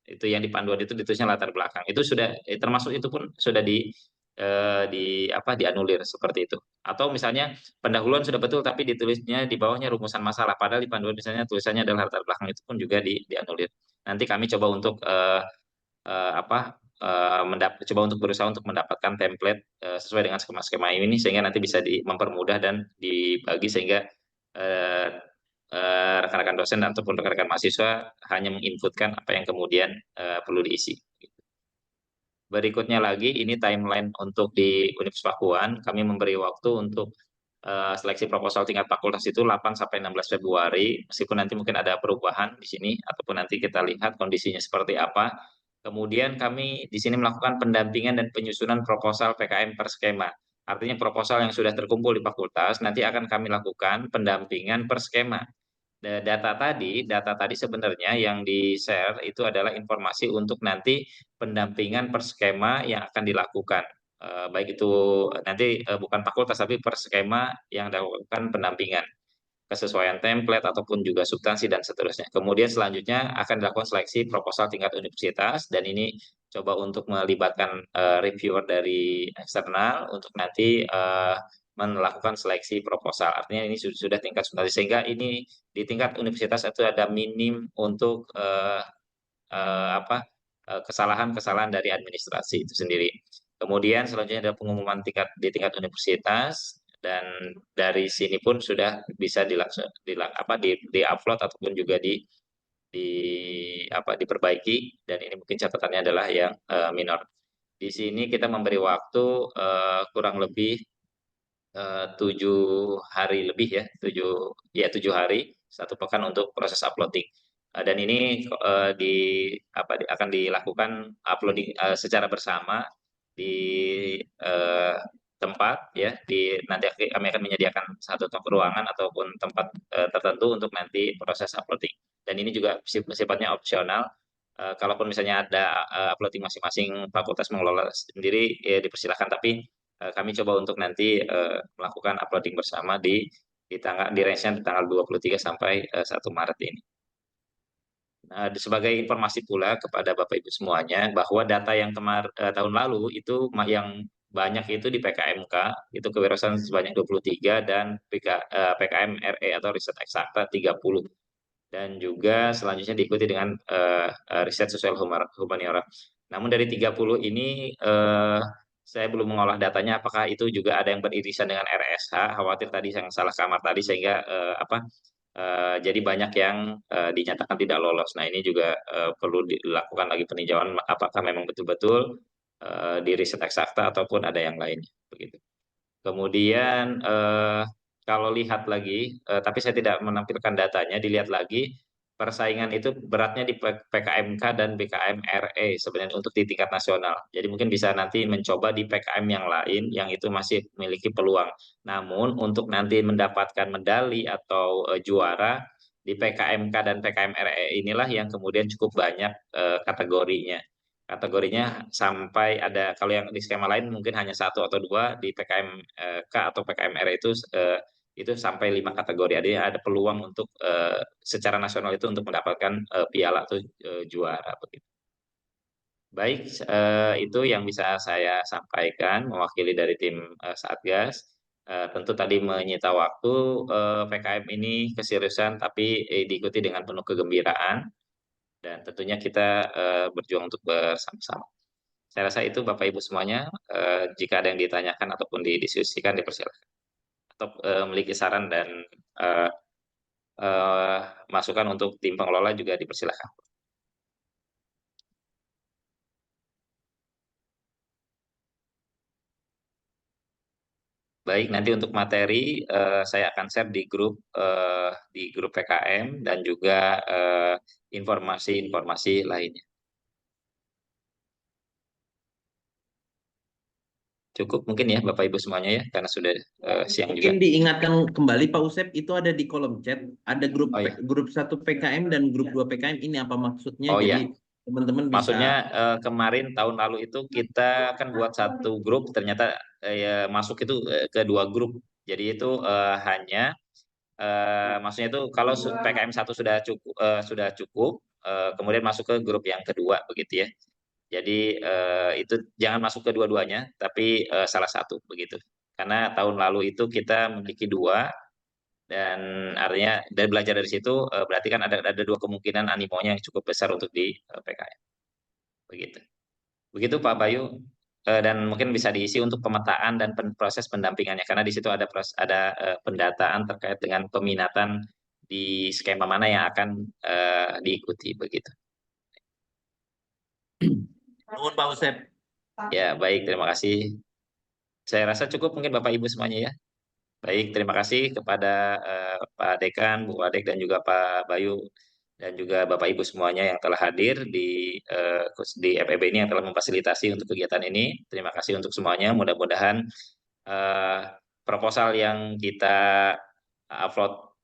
Itu yang di panduan itu ditulisnya latar belakang. Itu sudah termasuk itu pun sudah dianulir seperti itu. Atau misalnya pendahuluan sudah betul tapi ditulisnya di bawahnya rumusan masalah padahal di panduan misalnya tulisannya adalah latar belakang, itu pun juga dianulir. Nanti kami coba untuk coba untuk berusaha untuk mendapatkan template sesuai dengan skema-skema ini sehingga nanti bisa mempermudah dan dibagi sehingga rekan-rekan dosen ataupun rekan-rekan mahasiswa hanya menginputkan apa yang kemudian perlu diisi. Berikutnya lagi, ini timeline untuk di Universitas Pakuan. Kami memberi waktu untuk seleksi proposal tingkat fakultas itu 8 sampai 16 Februari. Meskipun nanti mungkin ada perubahan di sini ataupun nanti kita lihat kondisinya seperti apa. Kemudian kami di sini melakukan pendampingan dan penyusunan proposal PKM per skema. Artinya proposal yang sudah terkumpul di fakultas nanti akan kami lakukan pendampingan per skema. data tadi sebenarnya yang di-share itu adalah informasi untuk nanti pendampingan per skema yang akan dilakukan. Baik itu nanti bukan fakultas tapi per skema yang dilakukan pendampingan, kesesuaian template ataupun juga substansi dan seterusnya. Kemudian selanjutnya akan dilakukan seleksi proposal tingkat universitas, dan ini coba untuk melibatkan reviewer dari eksternal untuk nanti melakukan seleksi proposal. Artinya ini sudah tingkat substansi, sehingga ini di tingkat universitas itu ada minim untuk kesalahan-kesalahan dari administrasi itu sendiri. Kemudian selanjutnya ada pengumuman di tingkat universitas, dan dari sini pun sudah bisa di-upload ataupun juga diperbaiki, dan ini mungkin catatannya adalah yang minor. Di sini kita memberi waktu kurang lebih 7 hari lebih ya, 7 hari, 1 pekan untuk proses uploading. Dan ini akan dilakukan uploading secara bersama di tempat ya, nanti kami akan menyediakan satu ruangan ataupun tempat tertentu untuk nanti proses uploading. Dan ini juga sifatnya opsional. Kalaupun misalnya ada uploading masing-masing fakultas mengelola sendiri, ya dipersilahkan, tapi kami coba untuk nanti melakukan uploading bersama di range-nya di tanggal 23 sampai 1 Maret ini. Nah, sebagai informasi pula kepada Bapak Ibu semuanya, bahwa data yang tahun lalu itu yang banyak itu di PKMK, itu kewirausahaan sebanyak 23, dan PKM RE atau riset eksakta 30. Dan juga selanjutnya diikuti dengan riset sosial humaniora. Namun dari 30 ini saya belum mengolah datanya apakah itu juga ada yang beririsan dengan RSH, khawatir tadi yang salah kamar tadi, sehingga jadi banyak yang dinyatakan tidak lolos. Nah, ini juga perlu dilakukan lagi peninjauan apakah memang betul-betul di riset eksakta ataupun ada yang lainnya begitu. Kemudian kalau lihat lagi, tapi saya tidak menampilkan datanya, dilihat lagi persaingan itu beratnya di PKMK dan BKM RE sebenarnya untuk di tingkat nasional. Jadi mungkin bisa nanti mencoba di PKM yang lain yang itu masih memiliki peluang. Namun untuk nanti mendapatkan medali atau juara di PKMK dan PKM RE inilah yang kemudian cukup banyak kategorinya. Kategorinya sampai ada, kalau yang di skema lain mungkin hanya 1 atau 2, di PKMK atau PKM RE itu sampai 5 kategori. Ada peluang untuk secara nasional itu untuk mendapatkan piala atau juara begitu. Baik, itu yang bisa saya sampaikan mewakili dari tim Satgas. Tentu tadi menyita waktu PKM ini keseriusan, tapi diikuti dengan penuh kegembiraan, dan tentunya kita berjuang untuk bersama-sama. Saya rasa itu Bapak Ibu semuanya. Jika ada yang ditanyakan ataupun didiskusikan, dipersilakan. Atau memiliki saran dan masukan untuk tim pengelola juga dipersilakan. Baik, nanti untuk materi saya akan share di grup PKM dan juga informasi-informasi lainnya. Cukup mungkin ya Bapak Ibu semuanya ya, karena sudah siang juga. Mungkin diingatkan kembali Pak Usep, itu ada di kolom chat, ada grup Oh, iya. grup 1 PKM dan grup 2 PKM, ini apa maksudnya? Oh, jadi iya. teman-teman bisa. Maksudnya kemarin tahun lalu itu kita kan buat satu grup, ternyata ya, masuk itu ke 2 grup. Jadi itu hanya maksudnya itu kalau PKM 1 sudah cukup, kemudian masuk ke grup yang kedua begitu ya. Jadi itu jangan masuk ke dua-duanya, tapi salah satu begitu. Karena tahun lalu itu kita memiliki 2, dan artinya dari belajar dari situ berarti kan ada 2 kemungkinan animonya yang cukup besar untuk di PKM. Begitu. Begitu Pak Bayu, dan mungkin bisa diisi untuk pemetaan dan proses pendampingannya, karena di situ ada pendataan terkait dengan peminatan di skema mana yang akan diikuti begitu. Nuhun Pak Usep. Ya, baik, terima kasih. Saya rasa cukup mungkin Bapak Ibu semuanya ya. Baik, terima kasih kepada Pak Dekan, Bu Wadek, dan juga Pak Bayu, dan juga Bapak Ibu semuanya yang telah hadir di FEB ini, yang telah memfasilitasi untuk kegiatan ini. Terima kasih untuk semuanya. Mudah-mudahan proposal yang kita upload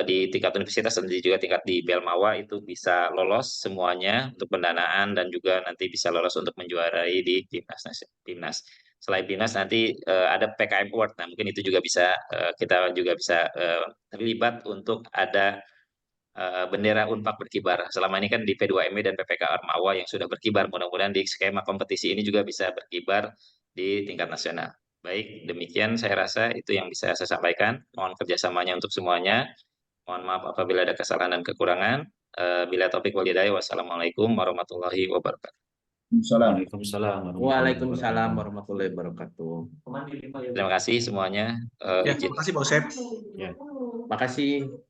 di tingkat universitas dan juga tingkat di Belmawa itu bisa lolos semuanya untuk pendanaan dan juga nanti bisa lolos untuk menjuarai di Timnas. Selain Timnas nanti ada PKM Award. Nah, mungkin itu juga bisa kita juga bisa terlibat untuk ada bendera Unpad berkibar. Selama ini kan di P2ME dan PPK Ormawa yang sudah berkibar. Mudah-mudahan di skema kompetisi ini juga bisa berkibar di tingkat nasional. Baik, demikian saya rasa itu yang bisa saya sampaikan. Mohon kerjasamanya untuk semuanya. Mohon maaf apabila ada kesalahan dan kekurangan. Bila topik wal hidayah. Wassalamualaikum warahmatullahi wabarakatuh. Waalaikumsalam Waalaikumsalam warahmatullahi wabarakatuh. Terima kasih semuanya. Ya, Izin. terima kasih Pak Usep. Makasih.